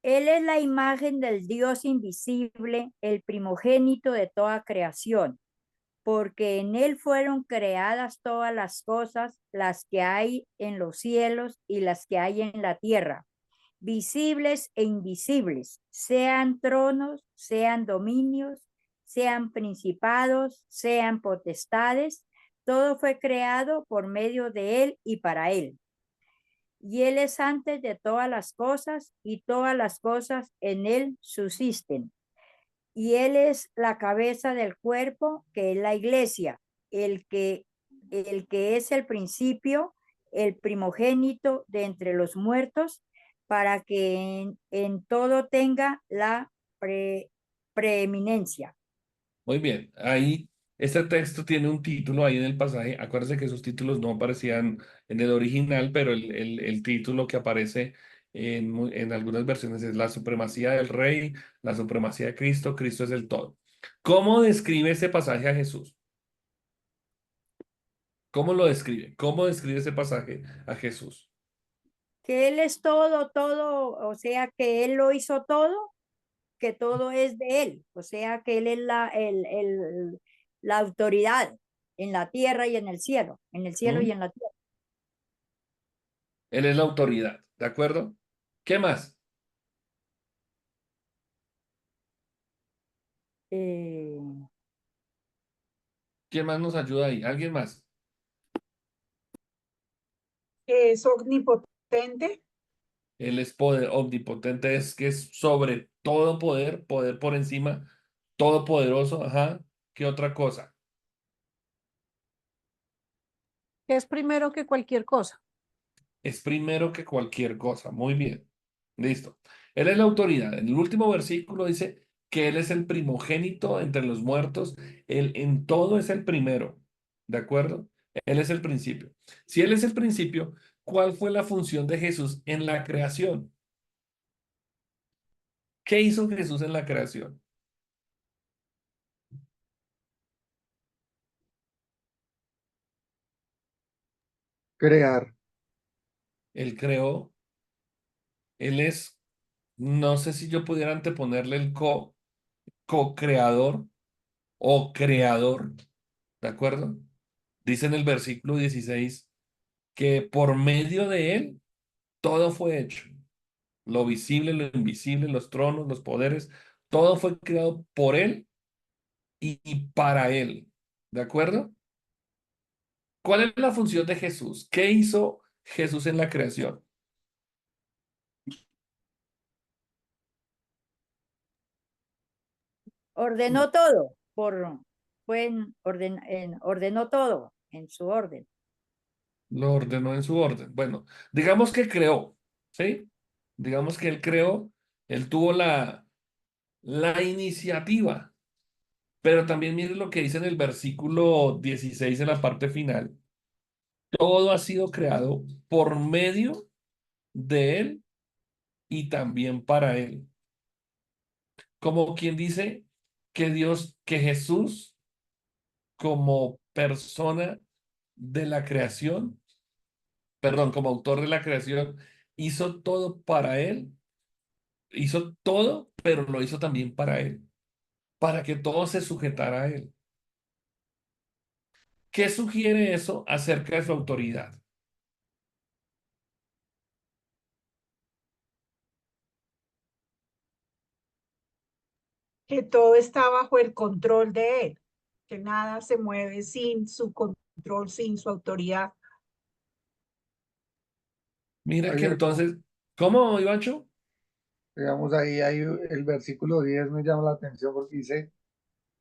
Él es la imagen del Dios invisible, el primogénito de toda creación, porque en Él fueron creadas todas las cosas, las que hay en los cielos y las que hay en la tierra, visibles e invisibles, sean tronos, sean dominios, sean principados, sean potestades, todo fue creado por medio de Él y para Él. Y Él es antes de todas las cosas y todas las cosas en Él subsisten. Y Él es la cabeza del cuerpo, que es la iglesia, el que, el que es el principio, el primogénito de entre los muertos, para que en todo tenga la preeminencia. Muy bien, ahí este texto tiene un título ahí en el pasaje. Acuérdense que esos títulos no aparecían en el original, pero el título que aparece en algunas versiones es la supremacía del Rey, la supremacía de Cristo, Cristo es el todo. ¿Cómo describe ese pasaje a Jesús? ¿Cómo lo describe? ¿Cómo describe ese pasaje a Jesús? Que Él es todo, todo, o sea, que Él lo hizo todo, que todo es de Él, o sea, que Él es la autoridad en la tierra y en el cielo y ¿Mm? en la tierra. Él es la autoridad, ¿de acuerdo? ¿Qué más? Eh, ¿Quién más nos ayuda ahí? ¿Alguien más? Es omnipotente, Él es poder omnipotente, es que es sobre todo poder, poder por encima, todopoderoso, ajá. ¿Qué otra cosa? que es primero que cualquier cosa. Es primero que cualquier cosa. Muy bien. Listo. Él es la autoridad. En el último versículo dice que Él es el primogénito entre los muertos. Él en todo es el primero. ¿De acuerdo? Él es el principio. Si Él es el principio, ¿cuál fue la función de Jesús en la creación? ¿Qué hizo Jesús en la creación? crear. Él creó. Él es, no sé si yo pudiera anteponerle el co-creador o creador, ¿de acuerdo? Dice en el versículo 16 que por medio de él todo fue hecho. Lo visible, lo invisible, los tronos, los poderes, todo fue creado por él y para él, ¿de acuerdo? ¿Cuál es la función de Jesús? ¿Qué hizo Jesús en la creación? ordenó todo, ordenó todo en su orden. Lo ordenó en su orden. Bueno, digamos que creó, ¿sí? Digamos que él creó, él tuvo la iniciativa, pero también mire lo que dice en el versículo 16 en la parte final. Todo ha sido creado por medio de él y también para él. Como quien dice que Dios, que Jesús como persona de la creación, perdón, como autor de la creación, hizo todo para él, hizo todo, pero lo hizo también para él, para que todo se sujetara a él. ¿Qué sugiere eso acerca de su autoridad? que todo está bajo el control de él, que nada se mueve sin su control, sin su autoridad. Mira Hay que algo, entonces, ¿cómo, Ivancho? digamos, ahí hay el versículo 10 me llama la atención porque dice,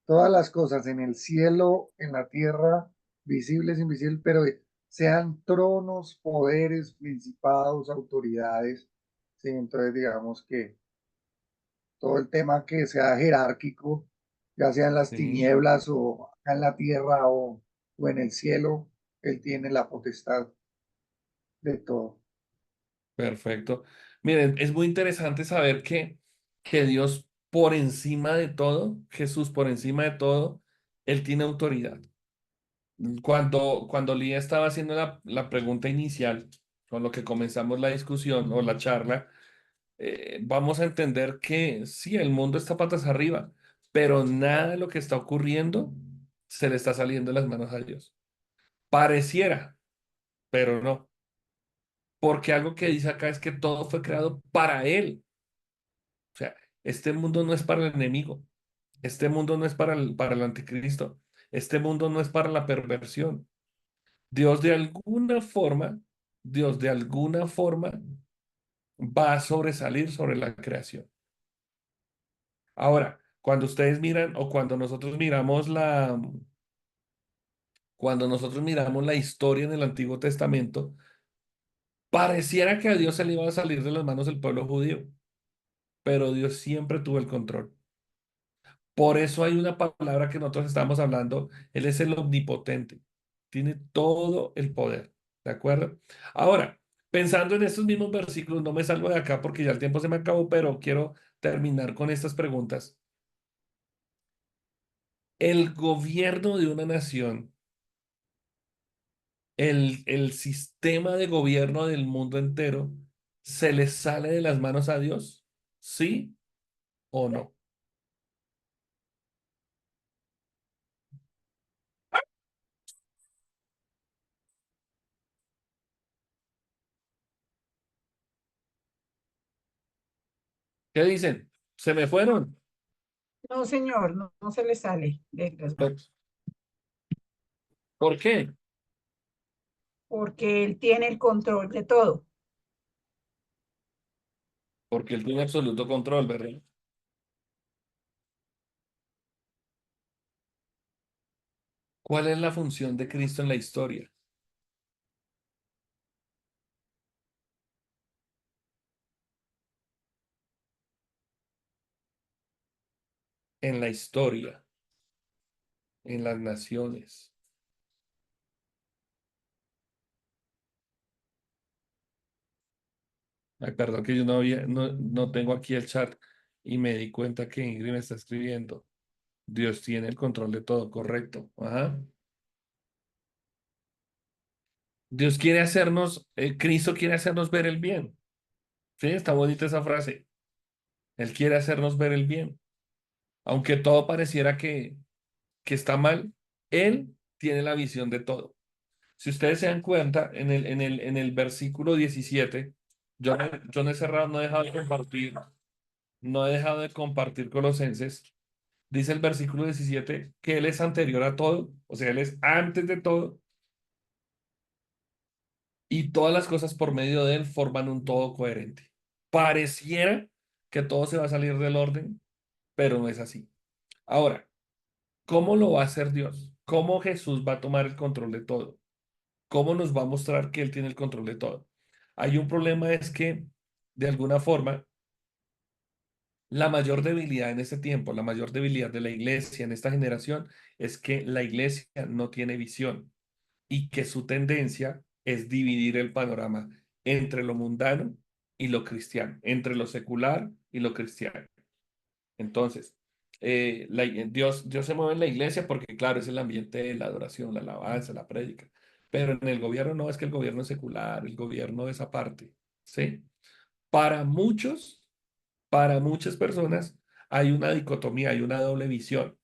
todas las cosas en el cielo, en la tierra, visibles, invisibles, pero sean tronos, poderes, principados, autoridades. Sí, entonces digamos que todo el tema que sea jerárquico, ya sea en las Sí, tinieblas o acá en la tierra o en el cielo, Él tiene la potestad de todo. perfecto. Miren, es muy interesante saber que Dios por encima de todo, Jesús por encima de todo, Él tiene autoridad. Cuando Lía estaba haciendo la pregunta inicial, con lo que comenzamos la discusión o la charla, vamos a entender que sí, el mundo está patas arriba, pero nada de lo que está ocurriendo se le está saliendo de las manos a Dios. Pareciera, pero no, porque algo que dice acá es que todo fue creado para Él. O sea, este mundo no es para el enemigo, este mundo no es para el anticristo, este mundo no es para la perversión. Dios de alguna forma, Dios de alguna forma va a sobresalir sobre la creación. Ahora, cuando ustedes miran o cuando nosotros miramos la historia en el Antiguo Testamento, pareciera que a Dios se le iba a salir de las manos el pueblo judío, pero Dios siempre tuvo el control. Por eso hay una palabra que nosotros estamos hablando, Él es el omnipotente, tiene todo el poder, ¿de acuerdo? Ahora, pensando en estos mismos versículos, no me salgo de acá porque ya el tiempo se me acabó, pero quiero terminar con estas preguntas. El gobierno de una nación, el sistema de gobierno del mundo entero, ¿se le sale de las manos a Dios? ¿Sí o no? ¿Qué dicen? ¿Se me fueron? No, señor, no, no se le sale de las manos, ¿Por qué? porque él tiene el control de todo. Porque Él tiene absoluto control, ¿verdad? ¿Cuál es la función de Cristo en la historia? En la historia, en las naciones. Ay, perdón que yo no tengo aquí el chat y me di cuenta que Ingrid me está escribiendo. Dios tiene el control de todo, correcto. Ajá. Dios quiere hacernos, Cristo quiere hacernos ver el bien. Sí, está bonita esa frase. Él quiere hacernos ver el bien. Aunque todo pareciera que está mal, Él tiene la visión de todo. Si ustedes se dan cuenta, en el versículo 17, yo no he cerrado, no he dejado de compartir Colosenses. Dice el versículo 17 que Él es anterior a todo, o sea, Él es antes de todo, y todas las cosas por medio de Él forman un todo coherente. Pareciera que todo se va a salir del orden, pero no es así. Ahora, ¿cómo lo va a hacer Dios? ¿Cómo Jesús va a tomar el control de todo? ¿Cómo nos va a mostrar que Él tiene el control de todo? Hay un problema, es que, de alguna forma, la mayor debilidad en este tiempo, la mayor debilidad de la iglesia en esta generación es que la iglesia no tiene visión y que su tendencia es dividir el panorama entre lo mundano y lo cristiano, entre lo secular y lo cristiano. Entonces, Dios se mueve en la iglesia porque, claro, es el ambiente de la adoración, la alabanza, la prédica. Pero en el gobierno no, es que el gobierno es secular, el gobierno es aparte. ¿Sí? Para muchos, para muchas personas, hay una dicotomía, hay una doble visión.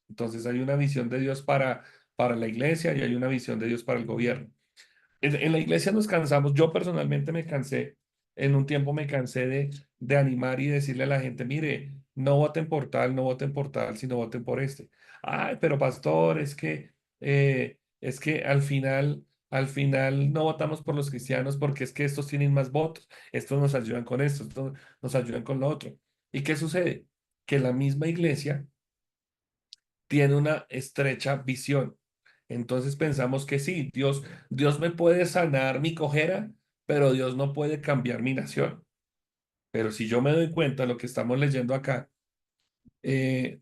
Entonces, hay una visión de Dios para la iglesia y hay una visión de Dios para el gobierno. En la iglesia nos cansamos, yo personalmente me cansé, en un tiempo me cansé de animar y decirle a la gente, mire, no voten por tal, no voten por tal, sino voten por este. Ay, pero pastor, es que al final no votamos por los cristianos porque es que estos tienen más votos, estos nos ayudan con esto, estos nos ayudan con lo otro. ¿Y qué sucede? Que la misma iglesia tiene una estrecha visión. Entonces pensamos que sí, Dios me puede sanar mi cojera, pero Dios no puede cambiar mi nación. Pero si yo me doy cuenta, lo que estamos leyendo acá,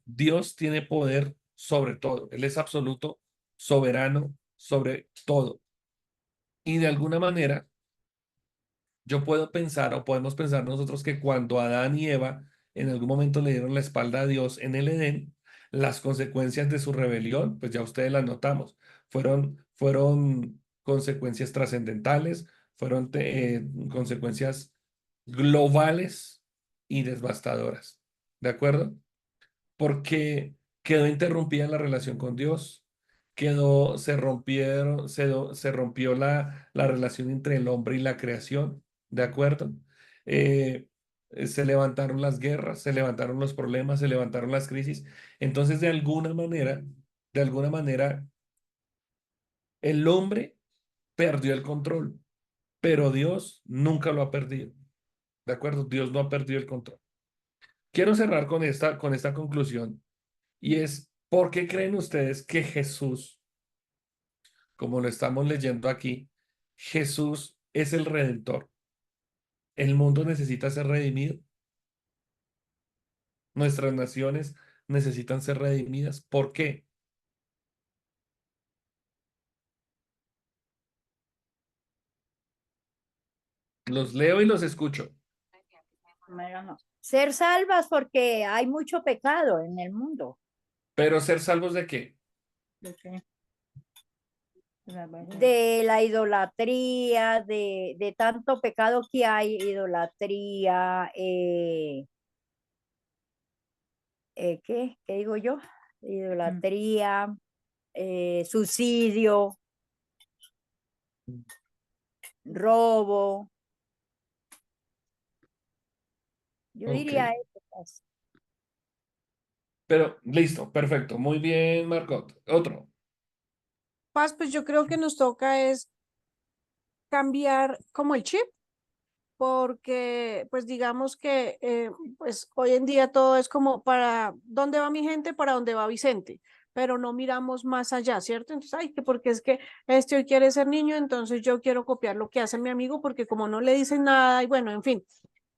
Dios tiene poder sobre todo. Él es absoluto, soberano sobre todo. Y de alguna manera, yo puedo pensar o podemos pensar nosotros que cuando Adán y Eva en algún momento le dieron la espalda a Dios en el Edén, las consecuencias de su rebelión, pues ya ustedes las notamos, fueron consecuencias trascendentales, fueron consecuencias globales y devastadoras. ¿De acuerdo? Porque quedó interrumpida la relación con Dios, se rompió la relación entre el hombre y la creación, ¿de acuerdo? Eh, Se levantaron las guerras, se levantaron los problemas, se levantaron las crisis. Entonces, de alguna manera, el hombre perdió el control, pero Dios nunca lo ha perdido, ¿de acuerdo? Dios no ha perdido el control. Quiero cerrar con esta conclusión. Y es, ¿por qué creen ustedes que Jesús, como lo estamos leyendo aquí, Jesús es el redentor? El mundo necesita ser redimido. Nuestras naciones necesitan ser redimidas. ¿Por qué? Los leo y los escucho. Bueno, no. Ser salvas porque hay mucho pecado en el mundo. Pero ser salvos ¿de qué? De la idolatría, de tanto pecado que hay, idolatría, ¿qué digo yo? Idolatría, suicidio, robo. Yo Ok. diría eso, pues. Pero listo, perfecto. Muy bien, Margot. Otro. Paz, pues yo creo que nos toca es cambiar como el chip, porque pues digamos que pues hoy en día todo es como para dónde va mi gente, para dónde va Vicente, pero no miramos más allá, ¿cierto? Entonces, ay, que porque es que este hoy quiere ser niño, entonces yo quiero copiar lo que hace mi amigo, porque como no le dicen nada y bueno, en fin,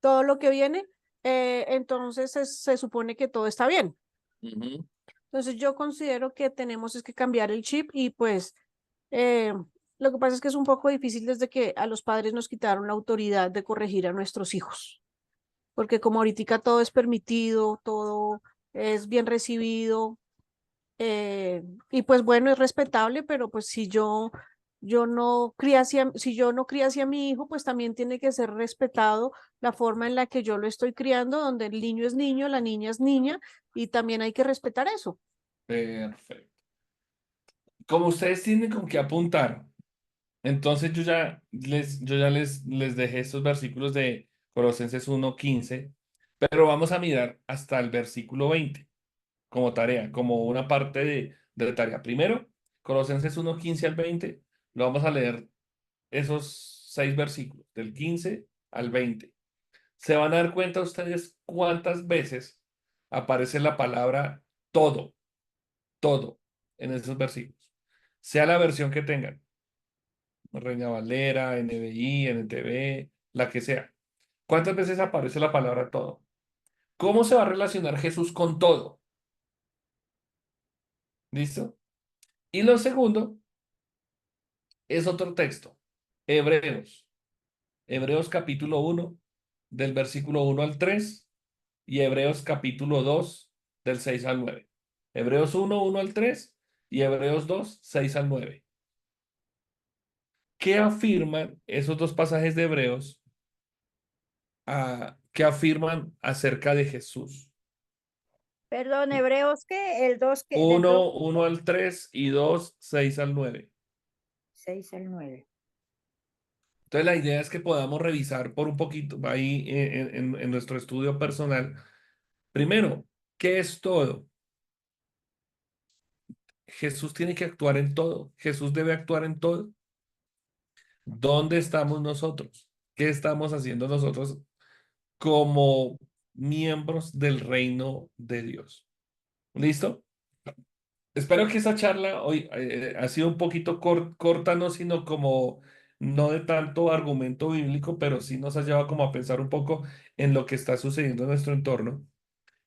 todo lo que viene, entonces se supone que todo está bien. Ujú. Entonces yo considero que tenemos es que cambiar el chip y pues eh, lo que pasa es que es un poco difícil desde que a los padres nos quitaron la autoridad de corregir a nuestros hijos, porque como ahorita todo es permitido, todo es bien recibido, y pues bueno, es respetable, pero pues si yo no criase si yo no criase a mi hijo, pues también tiene que ser respetado la forma en la que yo lo estoy criando, donde el niño es niño, la niña es niña, y también hay que respetar eso. Perfecto. Como ustedes tienen con qué apuntar, entonces yo ya les dejé estos versículos de Colosenses 1:15, pero vamos a mirar hasta el versículo 20 como tarea, como una parte de tarea. Primero, Colosenses 1:15 al 20, lo vamos a leer esos 6 versículos, del 15 al 20. Se van a dar cuenta ustedes cuántas veces aparece la palabra todo, todo en esos versículos, sea la versión que tengan. Reina Valera, NBI, NTV, la que sea. ¿Cuántas veces aparece la palabra todo? ¿Cómo se va a relacionar Jesús con todo? ¿Listo? Y lo segundo es otro texto. Hebreos. Hebreos capítulo 1, del versículo 1 al 3, y Hebreos capítulo 2, del 6 al 9. Hebreos 1, 1 al 3, y Hebreos 2, 6 al 9. ¿Qué afirman esos dos pasajes de Hebreos? ¿Qué afirman acerca de Jesús? Perdón, Hebreos, ¿qué? El 2 que del 2, 1, 1 al 3 y 2, 6 al 9. 6 al 9. Entonces la idea es que podamos revisar por un poquito ahí en nuestro estudio personal. Primero, ¿qué es todo? Jesús tiene que actuar en todo. Jesús debe actuar en todo. ¿Dónde estamos nosotros? ¿Qué estamos haciendo nosotros como miembros del reino de Dios? ¿Listo? Espero que esta charla hoy ha sido un poquito corta, no sino como no de tanto argumento bíblico, pero sí nos ha llevado como a pensar un poco en lo que está sucediendo en nuestro entorno.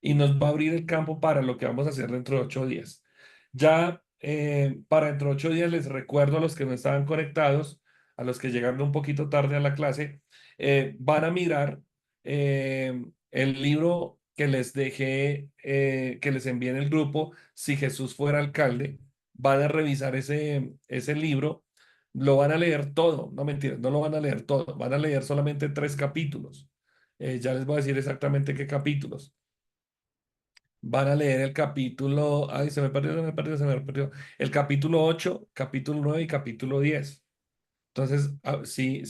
y nos va a abrir el campo para lo que vamos a hacer dentro de 8 días. Ya para dentro de 8 días les recuerdo a los que no estaban conectados, a los que llegaron un poquito tarde a la clase, van a mirar el libro que les dejé, que les envié en el grupo, Si Jesús fuera alcalde. Van a revisar ese libro, lo van a leer todo, no mentiras, no lo van a leer todo, van a leer solamente 3 capítulos. Ya les voy a decir exactamente qué capítulos. Van a leer el capítulo, ay, se me perdió, se me perdió, se me perdió. El capítulo 8, capítulo 9 y capítulo 10. Entonces, sí,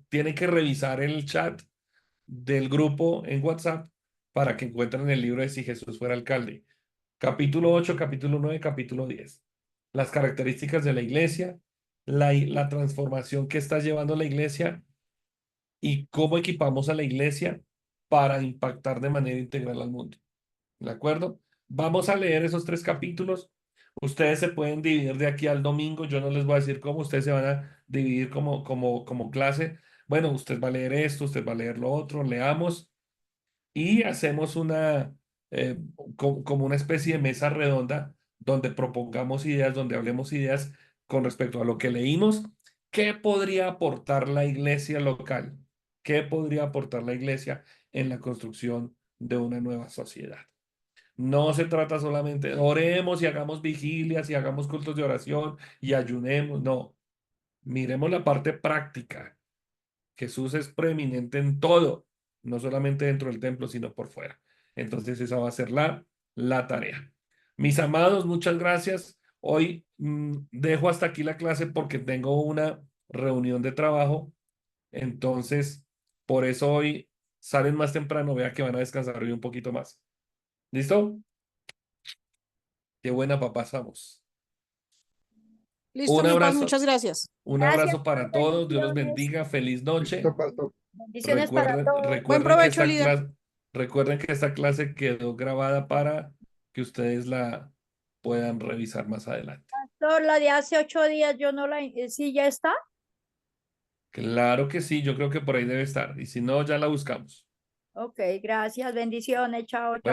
tienen que revisar el chat del grupo en WhatsApp para que encuentren el libro de Si Jesús fuera alcalde. Capítulo 8, capítulo 9, capítulo 10. Las características de la iglesia, la transformación que está llevando la iglesia y cómo equipamos a la iglesia para impactar de manera integral al mundo. ¿De acuerdo? Vamos a leer esos 3 capítulos. Ustedes se pueden dividir de aquí al domingo. Yo no les voy a decir cómo. Ustedes se van a dividir como clase. Bueno, usted va a leer esto, usted va a leer lo otro. Leamos y hacemos eh, como una especie de mesa redonda donde propongamos ideas, donde hablemos ideas con respecto a lo que leímos. ¿Qué podría aportar la iglesia local? ¿Qué podría aportar la iglesia en la construcción de una nueva sociedad? No se trata solamente, oremos y hagamos vigilias y hagamos cultos de oración y ayunemos. No, miremos la parte práctica. Jesús es preeminente en todo, no solamente dentro del templo, sino por fuera. Entonces esa va a ser la tarea. Mis amados, muchas gracias. Hoy dejo hasta aquí la clase porque tengo una reunión de trabajo. Entonces, por eso hoy salen más temprano. Vea que van a descansar hoy un poquito más. ¿Listo? Qué buena papá pasamos. Listo, Un mi paz, abrazo, muchas gracias. un Gracias, abrazo para todos. Dios los bendiciones. bendiga. Feliz noche. Listo, pastor. Bendiciones para todos. Buen Recuerden que provecho, esta líder. clase, recuerden que esta clase quedó grabada para que ustedes la puedan revisar más adelante. Pastor, la de hace 8 días, yo no la, sí, ya está. Claro que sí, yo creo que por ahí debe estar. Y si no, ya la buscamos. Ok, gracias, bendiciones, chao, chao.